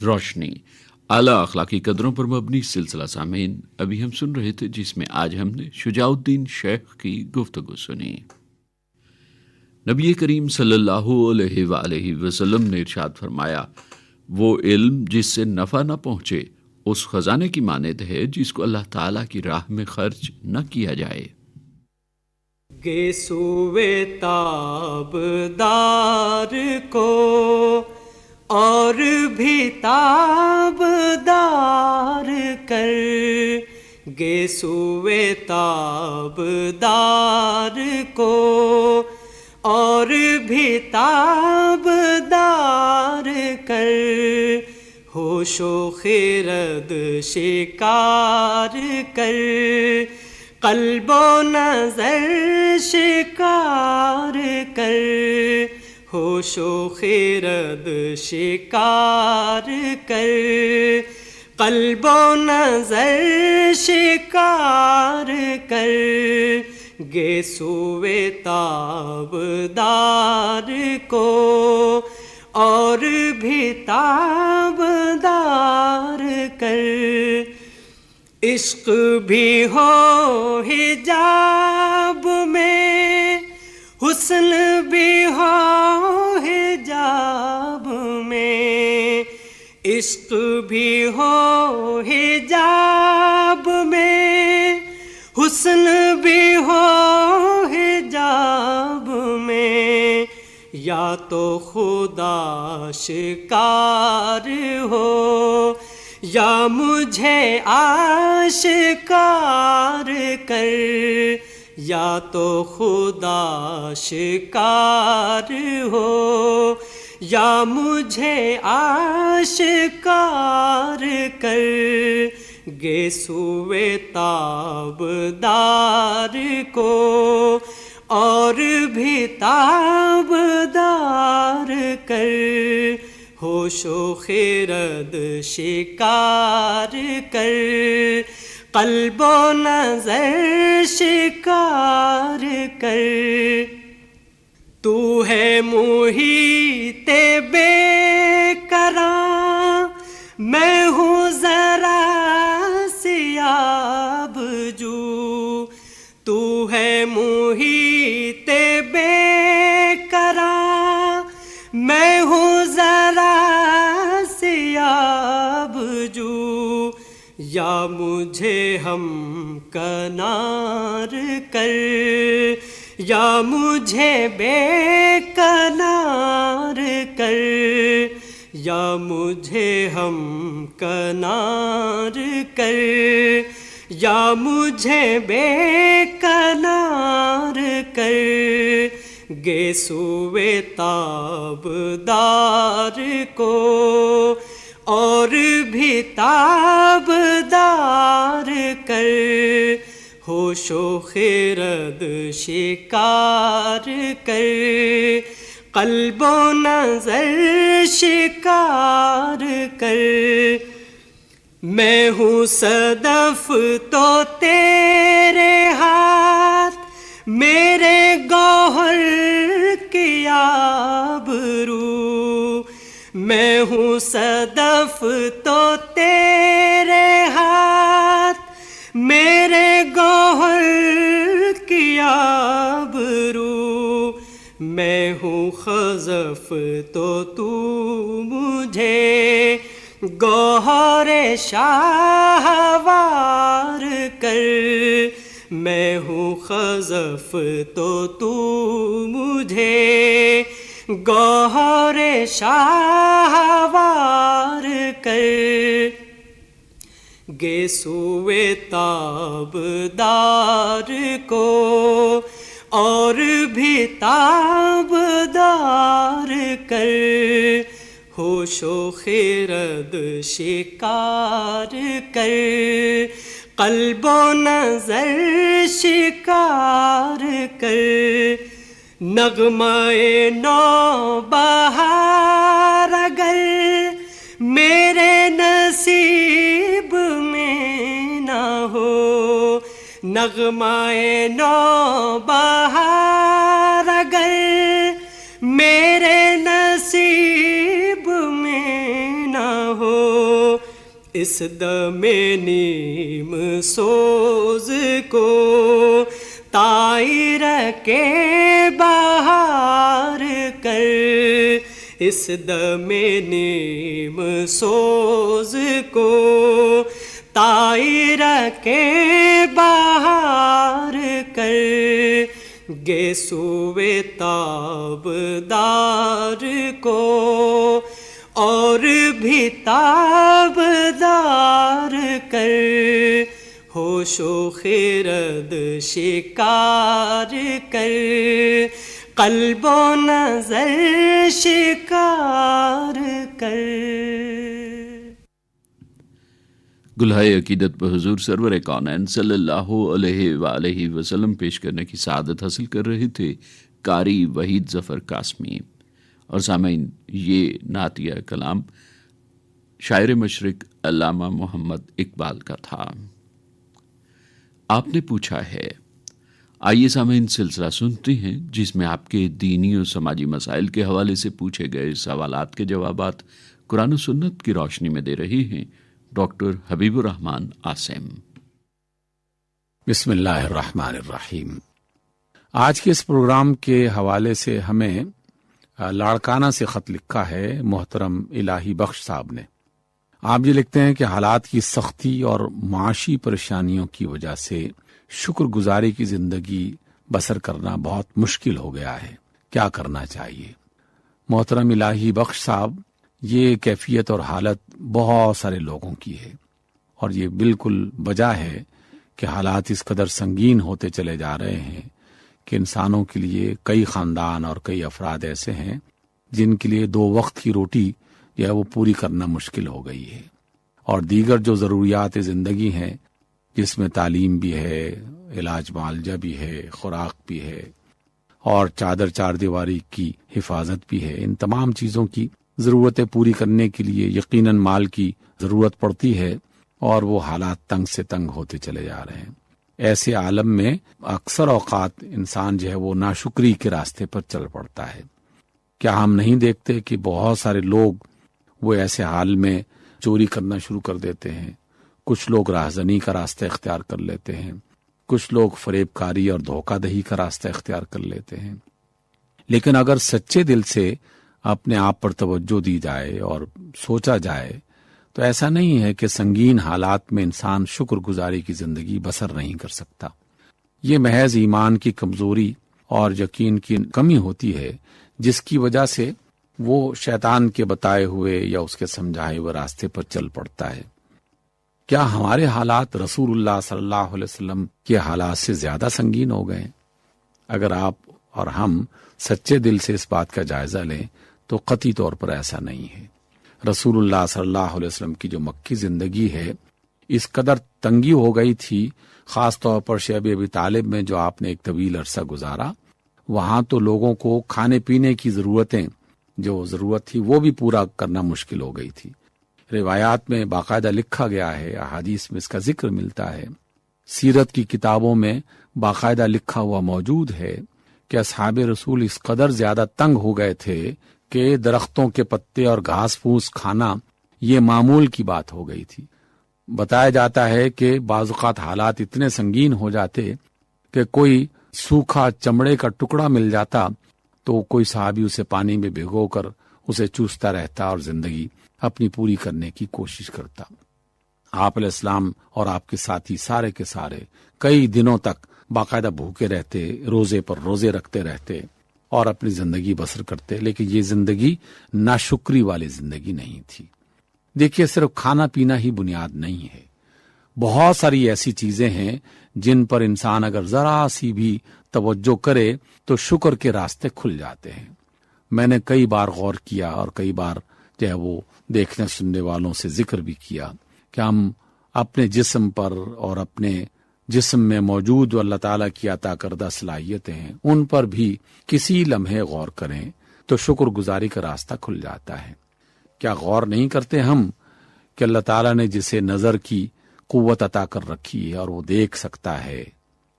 روشنی اعلیٰ اخلاقی قدروں پر مبنی سلسلہ سامعین ابھی ہم سن رہے تھے، جس میں آج ہم نے شجاع الدین شیخ کی گفتگو سنی۔ نبی کریم صلی اللہ علیہ وآلہ وسلم نے ارشاد فرمایا، وہ علم جس سے نفع نہ پہنچے اس خزانے کی مانند ہے جس کو اللہ تعالیٰ کی راہ میں خرچ نہ کیا جائے۔ گیسوے تاب دار کو اور بھی تاب دار کر، گیسوے تاب دار کو اور بھی تاب دار کر، ہوش و خرد شکار کر، قلب و نظر شکار کر، ہوش و خرد شکار کر، قلب و نظر شکار کر، گیسوے تاب دار کو اور بھی تاب دار کر، عشق بھی ہو حجاب میں، حسن بھی ہو حجاب میں، عشق بھی ہو حجاب میں، حسن بھی ہو حجاب میں، یا تو خدا شکار ہو یا مجھے آشکار کر، یا تو خدا شکار ہو یا مجھے آشکار کر، گیسوے تاب دار کو اور بھی تاب دار کر، ہوش و خرد شکار کر، قلب و نظر شکار کر، تو ہے محیط بے قرار، میں ہوں ذرا سیاب جو، تو ہے محیط بے قرار، میں ہوں ذرا یا مجھے ہم کنار کر، یا مجھے بے کنار کر، یا مجھے ہم کنار کر، یا مجھے بے کنار کر، گے سوئے تابدار کو اور بھی تابدار کر، ہوش و خرد شکار کر، قلب و نظر شکار کر، میں ہوں صدف تو تیرے ہاتھ، میرے گوہر کی آبرو، میں ہوں صدف تو تیرے ہاتھ، میرے گوہر کی آبرو، میں ہوں خزف تو تو مجھے گوہر شاہوار کر، میں ہوں خزف تو تو مجھے گوہر شاہوار کر، گے سوئے تابدار کو اور بھی تابدار کر، ہوش و خرد شکار کر، قلب و نظر شکار کر، نغمہ نو بہار اگر میرے نصیب میں نہ ہو، نغمہ نو بہار اگر میرے نصیب میں نہ ہو، اس دم نیم سوز کو طائر کے بہار کر، اس دم نیم سوز کو طائر کے بہار کر، گے سوئے تابدار کو اور بھی تابدار کر، ہوش و خرد شکار کر، قلب و نظر شکار کر۔ گلہائے عقیدت پہ حضور سرور کونین صلی اللہ علیہ وآلہ وسلم پیش کرنے کی سعادت حاصل کر رہے تھے قاری وحید ظفر قاسمی۔ اور سامعین، یہ نعتیہ کلام شاعر مشرق علامہ محمد اقبال کا تھا۔ آپ نے پوچھا ہے، آئیے سامعین سلسلہ سنتے ہیں جس میں آپ کے دینی اور سماجی مسائل کے حوالے سے پوچھے گئے سوالات کے جوابات قرآن و سنت کی روشنی میں دے رہے ہیں ڈاکٹر حبیب الرحمان عاصم۔ بسم اللہ الرحمن الرحیم۔ آج کے اس پروگرام کے حوالے سے ہمیں لاڑکانہ سے خط لکھا ہے محترم الہی بخش صاحب نے۔ آپ یہ لکھتے ہیں کہ حالات کی سختی اور معاشی پریشانیوں کی وجہ سے شکر گزاری کی زندگی بسر کرنا بہت مشکل ہو گیا ہے، کیا کرنا چاہیے؟ محترم الہی بخش صاحب، یہ کیفیت اور حالت بہت سارے لوگوں کی ہے، اور یہ بالکل وجہ ہے کہ حالات اس قدر سنگین ہوتے چلے جا رہے ہیں کہ انسانوں کے لیے کئی خاندان اور کئی افراد ایسے ہیں جن کے لیے 2 وقت کی روٹی جو ہے وہ پوری کرنا مشکل ہو گئی ہے، اور دیگر جو ضروریات زندگی ہیں جس میں تعلیم بھی ہے، علاج معالجہ بھی ہے، خوراک بھی ہے، اور چادر چار دیواری کی حفاظت بھی ہے، ان تمام چیزوں کی ضرورتیں پوری کرنے کے لیے یقیناً مال کی ضرورت پڑتی ہے، اور وہ حالات تنگ سے تنگ ہوتے چلے جا رہے ہیں۔ ایسے عالم میں اکثر اوقات انسان جو ہے وہ ناشکری کے راستے پر چل پڑتا ہے۔ کیا ہم نہیں دیکھتے کہ بہت سارے لوگ وہ ایسے حال میں چوری کرنا شروع کر دیتے ہیں، کچھ لوگ راہزنی کا راستہ اختیار کر لیتے ہیں، کچھ لوگ فریب کاری اور دھوکہ دہی کا راستہ اختیار کر لیتے ہیں۔ لیکن اگر سچے دل سے اپنے آپ پر توجہ دی جائے اور سوچا جائے تو ایسا نہیں ہے کہ سنگین حالات میں انسان شکر گزاری کی زندگی بسر نہیں کر سکتا. یہ محض ایمان کی کمزوری اور یقین کی کمی ہوتی ہے جس کی وجہ سے وہ شیطان کے بتائے ہوئے یا اس کے سمجھائے ہوئے راستے پر چل پڑتا ہے. کیا ہمارے حالات رسول اللہ صلی اللہ علیہ وسلم کے حالات سے زیادہ سنگین ہو گئے؟ اگر آپ اور ہم سچے دل سے اس بات کا جائزہ لیں تو قطعی طور پر ایسا نہیں ہے. رسول اللہ صلی اللہ علیہ وسلم کی جو مکی زندگی ہے اس قدر تنگی ہو گئی تھی، خاص طور پر شیب ابی طالب میں جو آپ نے ایک طویل عرصہ گزارا، وہاں تو لوگوں کو کھانے پینے کی ضرورتیں جو ضرورت تھی وہ بھی پورا کرنا مشکل ہو گئی تھی. روایات میں باقاعدہ لکھا گیا ہے، احادیث میں اس کا ذکر ملتا ہے، سیرت کی کتابوں میں باقاعدہ لکھا ہوا موجود ہے کہ اصحاب رسول اس قدر زیادہ تنگ ہو گئے تھے کہ درختوں کے پتے اور گھاس پھوس کھانا یہ معمول کی بات ہو گئی تھی. بتایا جاتا ہے کہ بعض اوقات حالات اتنے سنگین ہو جاتے کہ کوئی سوکھا چمڑے کا ٹکڑا مل جاتا تو کوئی صحابی اسے پانی میں بھگو کر اسے چوستا رہتا اور زندگی اپنی پوری کرنے کی کوشش کرتا. آپ علیہ السلام اور آپ کے ساتھی سارے کے سارے کئی دنوں تک باقاعدہ بھوکے رہتے، روزے پر روزے رکھتے رہتے اور اپنی زندگی بسر کرتے، لیکن یہ زندگی ناشکری والی زندگی نہیں تھی. دیکھیے، صرف کھانا پینا ہی بنیاد نہیں ہے، بہت ساری ایسی چیزیں ہیں جن پر انسان اگر ذرا سی بھی توجہ کرے تو شکر کے راستے کھل جاتے ہیں. میں نے کئی بار غور کیا اور کئی بار جو ہے وہ دیکھنے سننے والوں سے ذکر بھی کیا کہ ہم اپنے جسم پر اور اپنے جسم میں موجود جو اللہ تعالیٰ کی عطا کردہ صلاحیتیں ہیں ان پر بھی کسی لمحے غور کریں تو شکر گزاری کا راستہ کھل جاتا ہے. کیا غور نہیں کرتے ہم کہ اللہ تعالیٰ نے جسے نظر کی قوت عطا کر رکھی ہے اور وہ دیکھ سکتا ہے،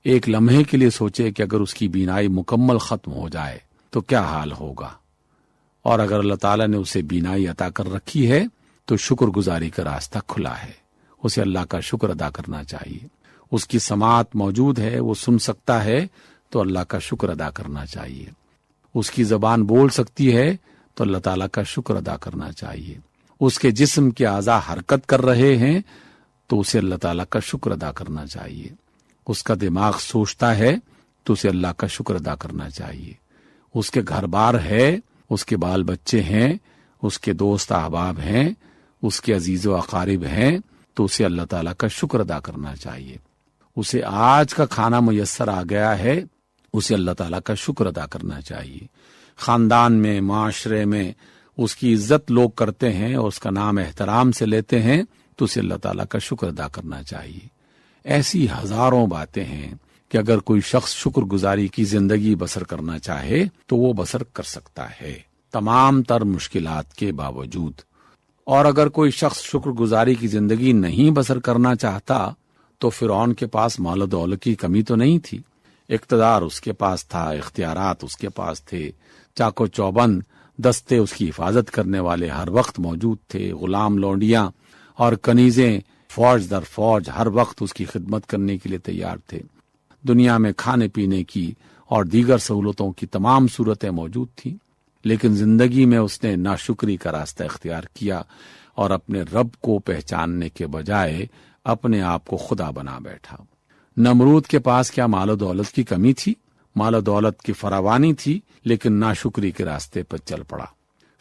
ایک لمحے کے لیے سوچے کہ اگر اس کی بینائی مکمل ختم ہو جائے تو کیا حال ہوگا. اور اگر اللہ تعالیٰ نے اسے بینائی عطا کر رکھی ہے تو شکر گزاری کا راستہ کھلا ہے، اسے اللہ کا شکر ادا کرنا چاہیے. اس کی سماعت موجود ہے، وہ سن سکتا ہے تو اللہ کا شکر ادا کرنا چاہیے. اس کی زبان بول سکتی ہے تو اللہ تعالیٰ کا شکر ادا کرنا چاہیے. اس کے جسم کے اعضاء حرکت کر رہے ہیں تو اسے اللہ تعالیٰ کا شکر ادا کرنا چاہیے. اس کا دماغ سوچتا ہے تو اسے اللہ کا شکر ادا کرنا چاہیے. اس کے گھر بار ہے، اس کے بال بچے ہیں، اس کے دوست احباب ہیں، اس کے عزیز و اقارب ہیں تو اسے اللہ تعالیٰ کا شکر ادا کرنا چاہیے. اسے آج کا کھانا میسر آ گیا ہے، اسے اللہ تعالیٰ کا شکر ادا کرنا چاہیے. خاندان میں، معاشرے میں اس کی عزت لوگ کرتے ہیں اور اس کا نام احترام سے لیتے ہیں تو اسے اللہ تعالیٰ کا شکر ادا کرنا چاہیے. ایسی ہزاروں باتیں ہیں کہ اگر کوئی شخص شکر گزاری کی زندگی بسر کرنا چاہے تو وہ بسر کر سکتا ہے تمام تر مشکلات کے باوجود. اور اگر کوئی شخص شکر گزاری کی زندگی نہیں بسر کرنا چاہتا تو فرعون کے پاس مال و دولت کی کمی تو نہیں تھی، اقتدار اس کے پاس تھا، اختیارات اس کے پاس تھے، چاقو چوبند دستے اس کی حفاظت کرنے والے ہر وقت موجود تھے، غلام لونڈیاں اور کنیزیں فوج در فوج ہر وقت اس کی خدمت کرنے کے لیے تیار تھے. دنیا میں کھانے پینے کی اور دیگر سہولتوں کی تمام صورتیں موجود تھیں، لیکن زندگی میں اس نے ناشکری کا راستہ اختیار کیا اور اپنے رب کو پہچاننے کے بجائے اپنے آپ کو خدا بنا بیٹھا. نمرود کے پاس کیا مال و دولت کی کمی تھی؟ مال و دولت کی فراوانی تھی، لیکن ناشکری کے راستے پر چل پڑا.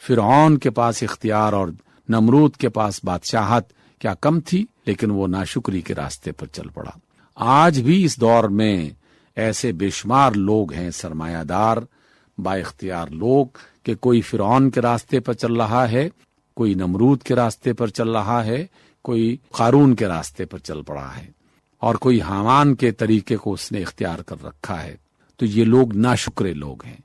فرعون کے پاس اختیار اور نمرود کے پاس بادشاہت کیا کم تھی، لیکن وہ ناشکری کے راستے پر چل پڑا. آج بھی اس دور میں ایسے بے شمار لوگ ہیں، سرمایہ دار با اختیار لوگ، کہ کوئی فرعون کے راستے پر چل رہا ہے، کوئی نمرود کے راستے پر چل رہا ہے، کوئی قارون کے راستے پر چل پڑا ہے، اور کوئی حامان کے طریقے کو اس نے اختیار کر رکھا ہے. تو یہ لوگ ناشکرے لوگ ہیں،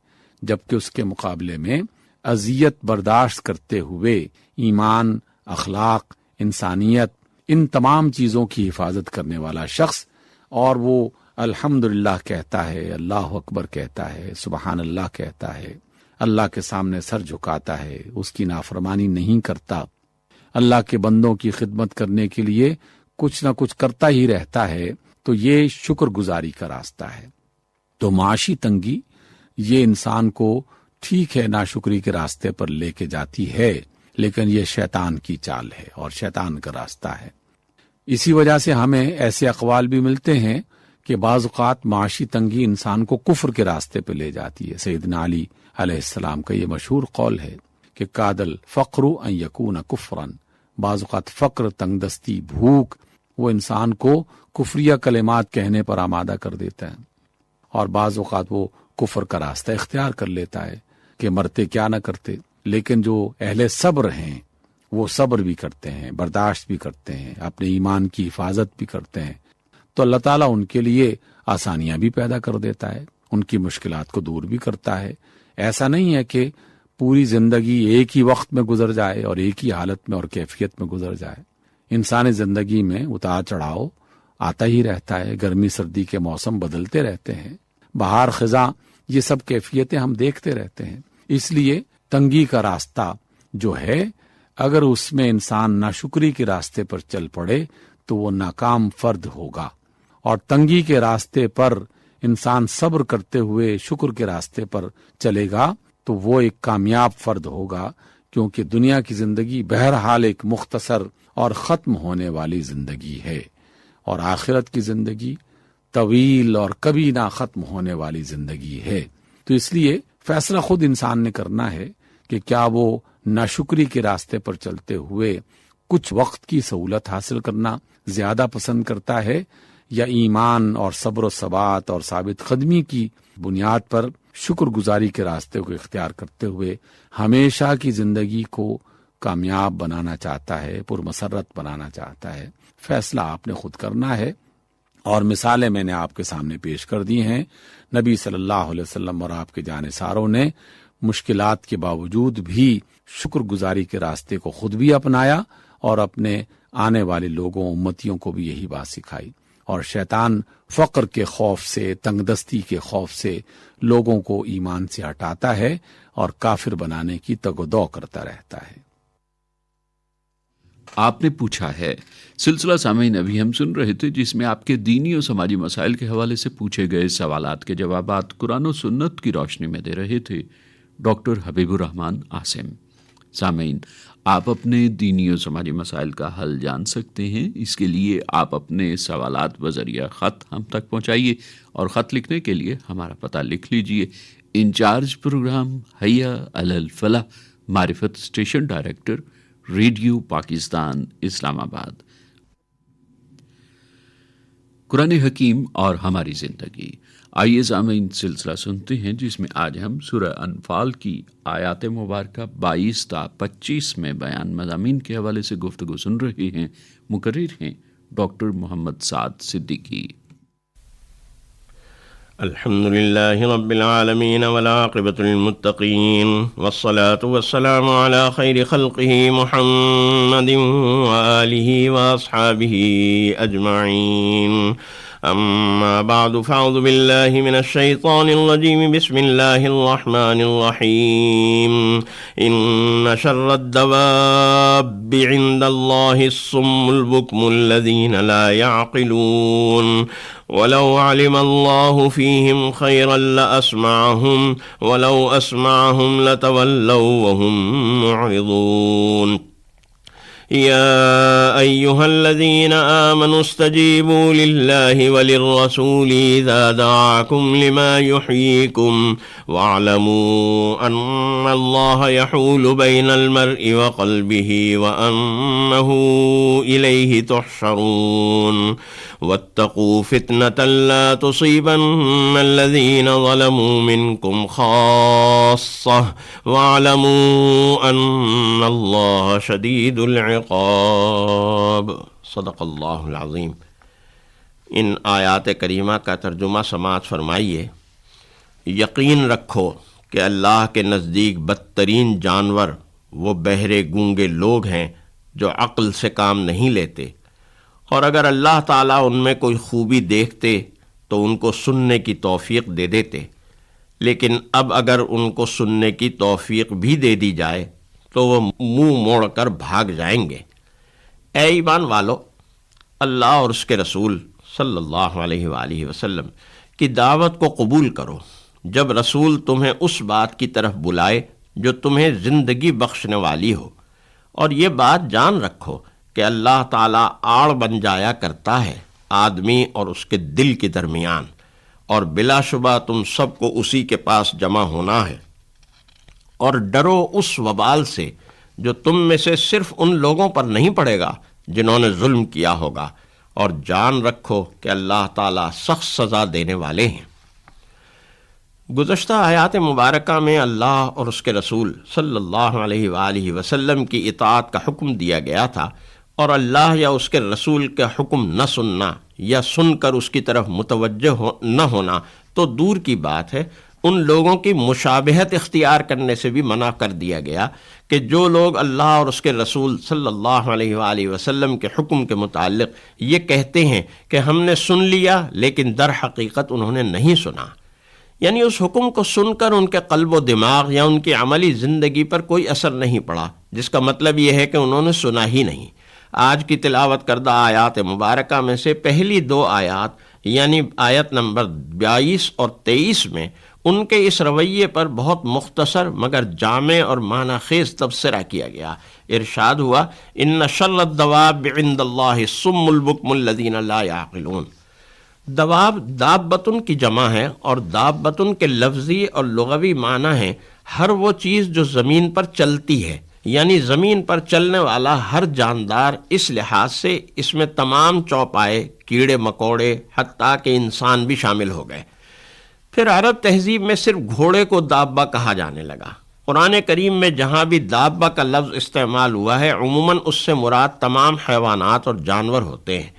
جبکہ اس کے مقابلے میں اذیت برداشت کرتے ہوئے ایمان، اخلاق، انسانیت، ان تمام چیزوں کی حفاظت کرنے والا شخص، اور وہ الحمدللہ کہتا ہے، اللہ اکبر کہتا ہے، سبحان اللہ کہتا ہے، اللہ کے سامنے سر جھکاتا ہے، اس کی نافرمانی نہیں کرتا، اللہ کے بندوں کی خدمت کرنے کے لیے کچھ نہ کچھ کرتا ہی رہتا ہے، تو یہ شکر گزاری کا راستہ ہے. تو معاشی تنگی یہ انسان کو ٹھیک ہے ناشکری کے راستے پر لے کے جاتی ہے، لیکن یہ شیطان کی چال ہے اور شیطان کا راستہ ہے۔ اسی وجہ سے ہمیں ایسے اقوال بھی ملتے ہیں کہ بعض اوقات معاشی تنگی انسان کو کفر کے راستے پہ لے جاتی ہے۔ سیدنا علی علیہ السلام کا یہ مشہور قول ہے کہ کادل فقر ان یکون کفرن، بعض اوقات فقر، تنگ دستی، بھوک وہ انسان کو کفریہ کلمات کہنے پر آمادہ کر دیتا ہے، اور بعض اوقات وہ کفر کا راستہ اختیار کر لیتا ہے کہ مرتے کیا نہ کرتے۔ لیکن جو اہل صبر ہیں وہ صبر بھی کرتے ہیں، برداشت بھی کرتے ہیں، اپنے ایمان کی حفاظت بھی کرتے ہیں، تو اللہ تعالیٰ ان کے لیے آسانیاں بھی پیدا کر دیتا ہے، ان کی مشکلات کو دور بھی کرتا ہے۔ ایسا نہیں ہے کہ پوری زندگی ایک ہی وقت میں گزر جائے اور ایک ہی حالت میں اور کیفیت میں گزر جائے۔ انسانی زندگی میں اتار چڑھاؤ آتا ہی رہتا ہے، گرمی سردی کے موسم بدلتے رہتے ہیں، بہار خزاں، یہ سب کیفیتیں ہم دیکھتے رہتے ہیں۔ اس لیے تنگی کا راستہ جو ہے، اگر اس میں انسان ناشکری کے راستے پر چل پڑے تو وہ ناکام فرد ہوگا، اور تنگی کے راستے پر انسان صبر کرتے ہوئے شکر کے راستے پر چلے گا تو وہ ایک کامیاب فرد ہوگا، کیونکہ دنیا کی زندگی بہرحال ایک مختصر اور ختم ہونے والی زندگی ہے، اور آخرت کی زندگی طویل اور کبھی نہ ختم ہونے والی زندگی ہے۔ تو اس لیے فیصلہ خود انسان نے کرنا ہے کہ کیا وہ ناشکری کے راستے پر چلتے ہوئے کچھ وقت کی سہولت حاصل کرنا زیادہ پسند کرتا ہے، یا ایمان اور صبر و ثبات اور ثابت قدمی کی بنیاد پر شکر گزاری کے راستے کو اختیار کرتے ہوئے ہمیشہ کی زندگی کو کامیاب بنانا چاہتا ہے، پرمسرت بنانا چاہتا ہے۔ فیصلہ آپ نے خود کرنا ہے، اور مثالیں میں نے آپ کے سامنے پیش کر دی ہیں۔ نبی صلی اللہ علیہ وسلم اور آپ کے جانثاروں نے مشکلات کے باوجود بھی شکر گزاری کے راستے کو خود بھی اپنایا، اور اپنے آنے والے لوگوں، امتیوں کو بھی یہی بات سکھائی۔ اور شیطان فقر کے خوف سے، تنگ دستی کے خوف سے لوگوں کو ایمان سے ہٹاتا ہے اور کافر بنانے کی تگ و دو کرتا رہتا ہے۔ آپ نے پوچھا ہے سلسلہ سامعین ابھی ہم سن رہے تھے، جس میں آپ کے دینی اور سماجی مسائل کے حوالے سے پوچھے گئے سوالات کے جوابات قرآن و سنت کی روشنی میں دے رہے تھے ڈاکٹر حبیب الرحمان عاصم۔ سامعین، آپ اپنے دینی اور سماجی مسائل کا حل جان سکتے ہیں۔ اس کے لیے آپ اپنے سوالات بذریعہ خط ہم تک پہنچائیے، اور خط لکھنے کے لیے ہمارا پتہ لکھ لیجیے۔ انچارج پروگرام حیا علی الفلاح، معرفت اسٹیشن ڈائریکٹر، ریڈیو پاکستان، اسلام آباد۔ قرآن حکیم اور ہماری زندگی۔ آئیے سامعین، سلسلہ سنتے ہیں جس میں آج ہم سورہ انفال کی آیات مبارکہ 22 تا 25 میں بیان مضامین کے حوالے سے گفتگو سن رہے ہیں۔ مقرر ہیں ڈاکٹر محمد سعد صدیقی۔ الحمد لله رب العالمين والعاقبة للمتقين، والصلاة والسلام على خير خلقه محمد وآله وأصحابه أجمعين. أما بعد فأعوذ بالله من الشيطان الرجيم. بسم الله الرحمن الرحيم. إن شر الدواب عند الله الصم البكم الذين لا يعقلون. ولو علم الله فيهم خيرا لأسمعهم ولو أسمعهم لتولوا وهم معرضون. يا أيها الذين آمنوا استجيبوا لله وللرسول إذا دعاكم لما يحييكم واعلموا أن الله يحول بين المرء وقلبه وأنه إليه تحشرون. واتقوا فتنة لا تصيبن الذين ظلموا منكم خاصة واعلموا أن الله شديد العقاب. صدق اللہ العظیم. ان آیات کریمہ کا ترجمہ سماعت فرمائیے. یقین رکھو کہ اللہ کے نزدیک بدترین جانور وہ بہرے گونگے لوگ ہیں جو عقل سے کام نہیں لیتے، اور اگر اللہ تعالیٰ ان میں کوئی خوبی دیکھتے تو ان کو سننے کی توفیق دے دیتے، لیکن اب اگر ان کو سننے کی توفیق بھی دے دی جائے تو وہ منہ موڑ کر بھاگ جائیں گے. اے ایمان والو، اللہ اور اس کے رسول صلی اللہ علیہ وآلہ وسلم کی دعوت کو قبول کرو جب رسول تمہیں اس بات کی طرف بلائے جو تمہیں زندگی بخشنے والی ہو، اور یہ بات جان رکھو کہ اللہ تعالیٰ آڑ بن جایا کرتا ہے آدمی اور اس کے دل کے درمیان، اور بلا شبہ تم سب کو اسی کے پاس جمع ہونا ہے، اور ڈرو اس وبال سے جو تم میں سے صرف ان لوگوں پر نہیں پڑے گا جنہوں نے ظلم کیا ہوگا، اور جان رکھو کہ اللہ تعالیٰ سخت سزا دینے والے ہیں۔ گزشتہ آیات مبارکہ میں اللہ اور اس کے رسول صلی اللہ علیہ وآلہ وسلم کی اطاعت کا حکم دیا گیا تھا، اور اللہ یا اس کے رسول کا حکم نہ سننا یا سن کر اس کی طرف متوجہ نہ ہونا تو دور کی بات ہے، ان لوگوں کی مشابہت اختیار کرنے سے بھی منع کر دیا گیا کہ جو لوگ اللہ اور اس کے رسول صلی اللہ علیہ وآلہ وسلم کے حکم کے متعلق یہ کہتے ہیں کہ ہم نے سن لیا لیکن در حقیقت انہوں نے نہیں سنا، یعنی اس حکم کو سن کر ان کے قلب و دماغ یا ان کی عملی زندگی پر کوئی اثر نہیں پڑا، جس کا مطلب یہ ہے کہ انہوں نے سنا ہی نہیں۔ آج کی تلاوت کردہ آیات مبارکہ میں سے پہلی دو آیات یعنی آیت نمبر 22 اور 23 میں ان کے اس رویے پر بہت مختصر مگر جامع اور معنی خیز تبصرہ کیا گیا۔ ارشاد ہوا ان شر الدواب عند اللہ الصم البکم الذین لا یعقلون۔ دواب دابتن کی جمع ہے، اور دابتن کے لفظی اور لغوی معنی ہے ہر وہ چیز جو زمین پر چلتی ہے، یعنی زمین پر چلنے والا ہر جاندار۔ اس لحاظ سے اس میں تمام چوپائے، کیڑے مکوڑے، حتیٰ کہ انسان بھی شامل ہو گئے۔ پھر عرب تہذیب میں صرف گھوڑے کو دابہ کہا جانے لگا۔ قرآن کریم میں جہاں بھی دابہ کا لفظ استعمال ہوا ہے عموماً اس سے مراد تمام حیوانات اور جانور ہوتے ہیں۔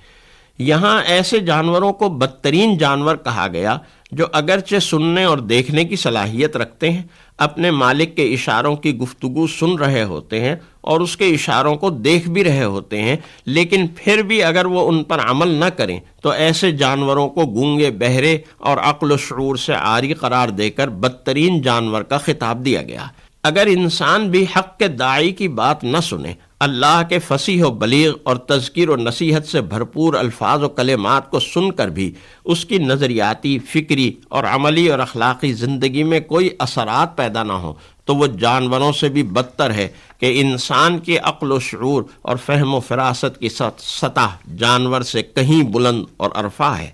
یہاں ایسے جانوروں کو بدترین جانور کہا گیا جو اگرچہ سننے اور دیکھنے کی صلاحیت رکھتے ہیں، اپنے مالک کے اشاروں کی گفتگو سن رہے ہوتے ہیں اور اس کے اشاروں کو دیکھ بھی رہے ہوتے ہیں، لیکن پھر بھی اگر وہ ان پر عمل نہ کریں تو ایسے جانوروں کو گونگے، بہرے اور عقل و شعور سے عاری قرار دے کر بدترین جانور کا خطاب دیا گیا۔ اگر انسان بھی حق کے داعی کی بات نہ سنے، اللہ کے فصیح و بلیغ اور تذکیر و نصیحت سے بھرپور الفاظ و کلمات کو سن کر بھی اس کی نظریاتی، فکری اور عملی اور اخلاقی زندگی میں کوئی اثرات پیدا نہ ہوں تو وہ جانوروں سے بھی بدتر ہے کہ انسان کی عقل و شعور اور فہم و فراست کی سطح جانور سے کہیں بلند اور ارفع ہے۔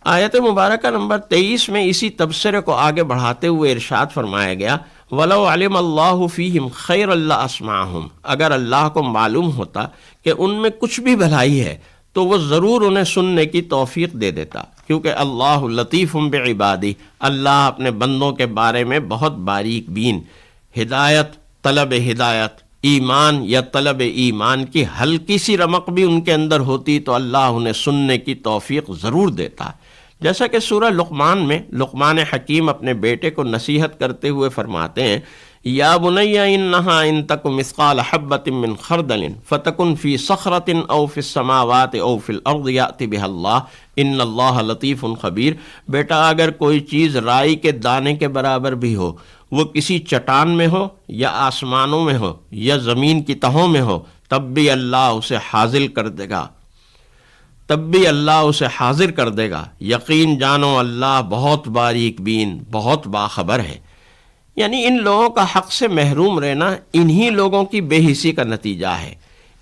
آیت مبارکہ نمبر 23 میں اسی تبصرے کو آگے بڑھاتے ہوئے ارشاد فرمایا گیا وَلَوْ عَلِمَ اللَّهُ فِيهِمْ خَيْرًا لَأَسْمَعَهُمْ۔ اگر اللہ کو معلوم ہوتا کہ ان میں کچھ بھی بھلائی ہے تو وہ ضرور انہیں سننے کی توفیق دے دیتا، کیونکہ اللہ لطیف بعبادہ، اللہ اپنے بندوں کے بارے میں بہت باریک بین۔ ہدایت، طلب ہدایت، ایمان یا طلب ایمان کی ہلکی سی رمق بھی ان کے اندر ہوتی تو اللہ انہیں سننے کی توفیق ضرور دیتا۔ جیسا کہ سورہ لقمان میں لقمان حکیم اپنے بیٹے کو نصیحت کرتے ہوئے فرماتے ہیں یا بنی انہا ان تک مثقال حبۃ من خردل فتکن فی صخرۃ او فی السماوات او فی الارض یأتی بها اللہ ان اللہ لطیف خبیر۔ بیٹا اگر کوئی چیز رائی کے دانے کے برابر بھی ہو، وہ کسی چٹان میں ہو یا آسمانوں میں ہو یا زمین کی تہوں میں ہو، تب بھی اللہ اسے حاضر کر دے گا، یقین جانو اللہ بہت باریک بین، بہت باخبر ہے۔ یعنی ان لوگوں کا حق سے محروم رہنا انہی لوگوں کی بے حسی کا نتیجہ ہے۔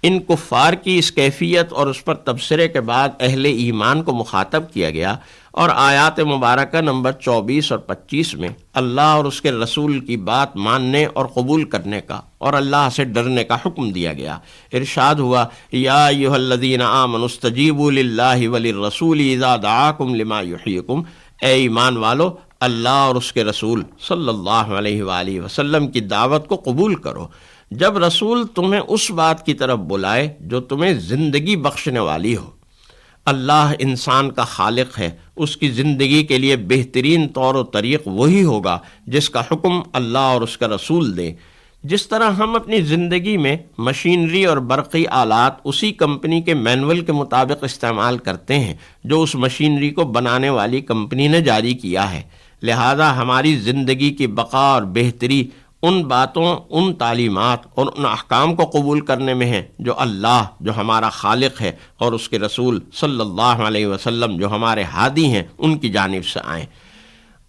ان کفار کی اس کیفیت اور اس پر تبصرے کے بعد اہل ایمان کو مخاطب کیا گیا، اور آیات مبارکہ نمبر 24 اور 25 میں اللہ اور اس کے رسول کی بات ماننے اور قبول کرنے کا اور اللہ سے ڈرنے کا حکم دیا گیا۔ ارشاد ہوا یا ایھا الذین آمنوا استجیبوا للہ وللرسول اذا دعاکم لما یحییکم۔ اے ایمان والو، اللہ اور اس کے رسول صلی اللہ علیہ وآلہ وسلم کی دعوت کو قبول کرو جب رسول تمہیں اس بات کی طرف بلائے جو تمہیں زندگی بخشنے والی ہو۔ اللہ انسان کا خالق ہے، اس کی زندگی کے لیے بہترین طور و طریق وہی ہوگا جس کا حکم اللہ اور اس کا رسول دے۔ جس طرح ہم اپنی زندگی میں مشینری اور برقی آلات اسی کمپنی کے مینول کے مطابق استعمال کرتے ہیں جو اس مشینری کو بنانے والی کمپنی نے جاری کیا ہے، لہذا ہماری زندگی کی بقا اور بہتری ان باتوں، ان تعلیمات اور ان احکام کو قبول کرنے میں ہے جو اللہ، جو ہمارا خالق ہے، اور اس کے رسول صلی اللہ علیہ وسلم جو ہمارے ہادی ہیں، ان کی جانب سے آئیں۔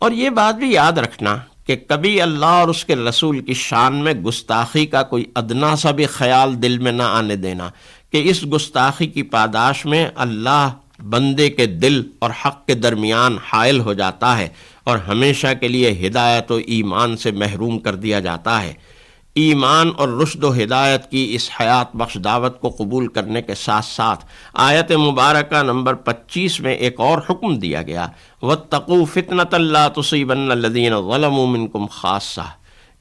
اور یہ بات بھی یاد رکھنا کہ کبھی اللہ اور اس کے رسول کی شان میں گستاخی کا کوئی ادنا سا بھی خیال دل میں نہ آنے دینا کہ اس گستاخی کی پاداش میں اللہ بندے کے دل اور حق کے درمیان حائل ہو جاتا ہے اور ہمیشہ کے لیے ہدایت و ایمان سے محروم کر دیا جاتا ہے۔ ایمان اور رشد و ہدایت کی اس حیات بخش دعوت کو قبول کرنے کے ساتھ ساتھ آیت مبارکہ نمبر 25 میں ایک اور حکم دیا گیا، وَاتَّقُوا فِتْنَةً لَا تُصِيبَنَّ الَّذِينَ ظَلَمُوا مِنْكُمْ خَاصَّةً۔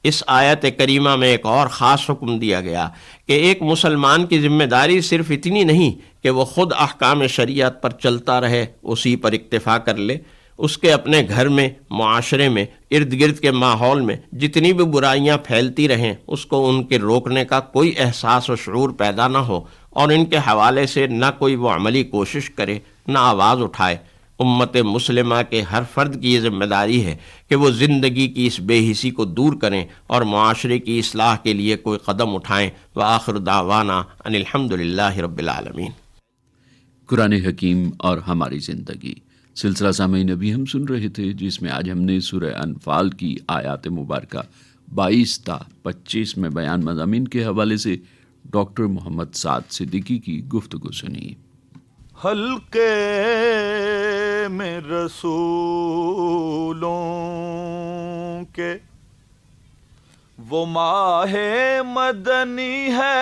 اس آیت کریمہ میں ایک اور خاص حکم دیا گیا کہ ایک مسلمان کی ذمہ داری صرف اتنی نہیں کہ وہ خود احکام شریعت پر چلتا رہے، اسی پر اکتفا کر لے، اس کے اپنے گھر میں، معاشرے میں، ارد گرد کے ماحول میں جتنی بھی برائیاں پھیلتی رہیں اس کو ان کے روکنے کا کوئی احساس و شعور پیدا نہ ہو اور ان کے حوالے سے نہ کوئی وہ عملی کوشش کرے، نہ آواز اٹھائے۔ امت مسلمہ کے ہر فرد کی یہ ذمہ داری ہے کہ وہ زندگی کی اس بے حسی کو دور کریں اور معاشرے کی اصلاح کے لیے کوئی قدم اٹھائیں۔ وآخر دعوانا ان الحمدللہ رب العالمین۔ قرآن حکیم اور ہماری زندگی سلسلہ سامعین ابھی ہم سن رہے تھے، جس میں آج ہم نے سورہ انفال کی آیات مبارکہ 22 تا 25 میں بیان مضامین کے حوالے سے ڈاکٹر محمد سعد صدیقی کی گفتگو سنی۔ حلقے میں رسولوں کے وہ ماہ مدنی ہے،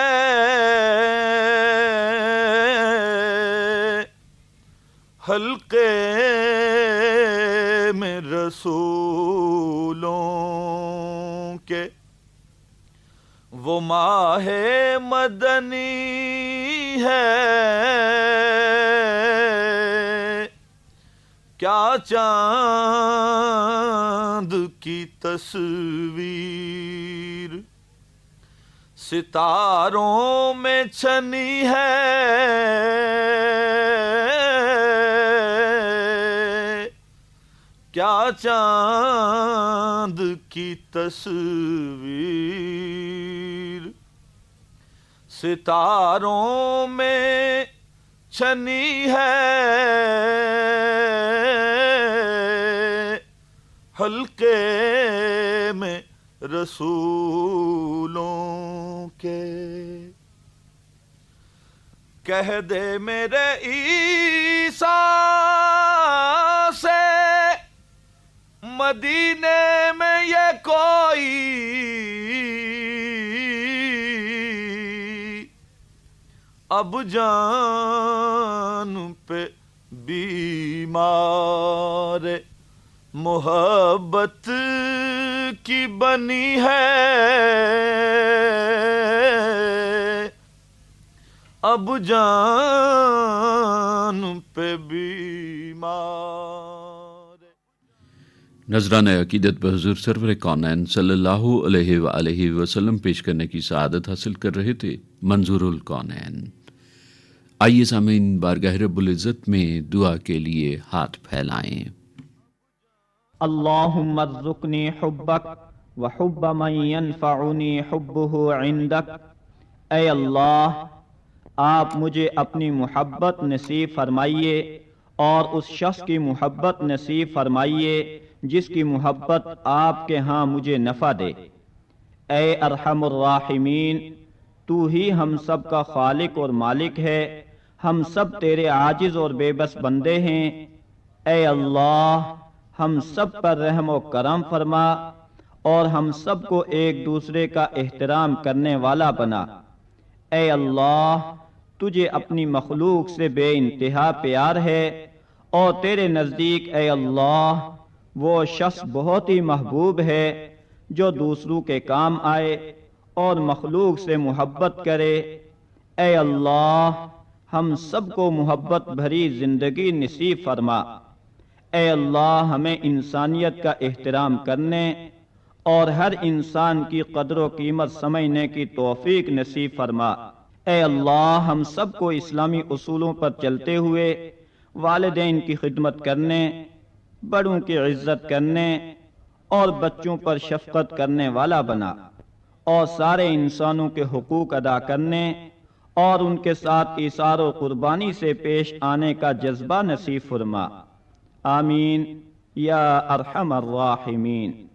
حلقے میں رسولوں کے وہ ماہ مدنی ہے، کیا چاند کی تصویر ستاروں میں چھنی ہے، کیا چاند کی تصویر ستاروں میں چھنی ہے، حلقے میں رسولوں کے۔ کہہ دے میرے عیسیٰ سے مدینے میں یہ کوئی اب جان پہ بیمار محبت کی بنی ہے، اب جان پہ بیمار۔ نذرانہ عقیدت بحضور سرور کونین صلی اللہ علیہ وآلہ وسلم پیش کرنے کی سعادت حاصل کر رہے تھے منظور الکونین۔ آئیے سامعین بارگاہ رب العزت میں دعا کے لیے ہاتھ پھیلائیں۔ اللہم ارزقنی حبک وحب من ینفعنی حبہ عندک۔ اے اللہ، آپ مجھے اپنی محبت نصیب فرمائیے اور اس شخص کی محبت نصیب فرمائیے جس کی محبت آپ کے ہاں مجھے نفع دے۔ اے ارحم الراحمین، تو ہی ہم سب کا خالق اور مالک ہے، ہم سب تیرے عاجز اور بے بس بندے ہیں۔ اے اللہ، ہم سب پر رحم و کرم فرما اور ہم سب کو ایک دوسرے کا احترام کرنے والا بنا۔ اے اللہ، تجھے اپنی مخلوق سے بے انتہا پیار ہے اور تیرے نزدیک اے اللہ وہ شخص بہت ہی محبوب ہے جو دوسروں کے کام آئے اور مخلوق سے محبت کرے۔ اے اللہ، ہم سب کو محبت بھری زندگی نصیب فرما۔ اے اللہ، ہمیں انسانیت کا احترام کرنے اور ہر انسان کی قدر و قیمت سمجھنے کی توفیق نصیب فرما۔ اے اللہ، ہم سب کو اسلامی اصولوں پر چلتے ہوئے والدین کی خدمت کرنے، بڑوں کی عزت کرنے اور بچوں پر شفقت کرنے والا بنا، اور سارے انسانوں کے حقوق ادا کرنے اور ان کے ساتھ ایثار و قربانی سے پیش آنے کا جذبہ نصیب فرما۔ آمین یا ارحم الراحمین۔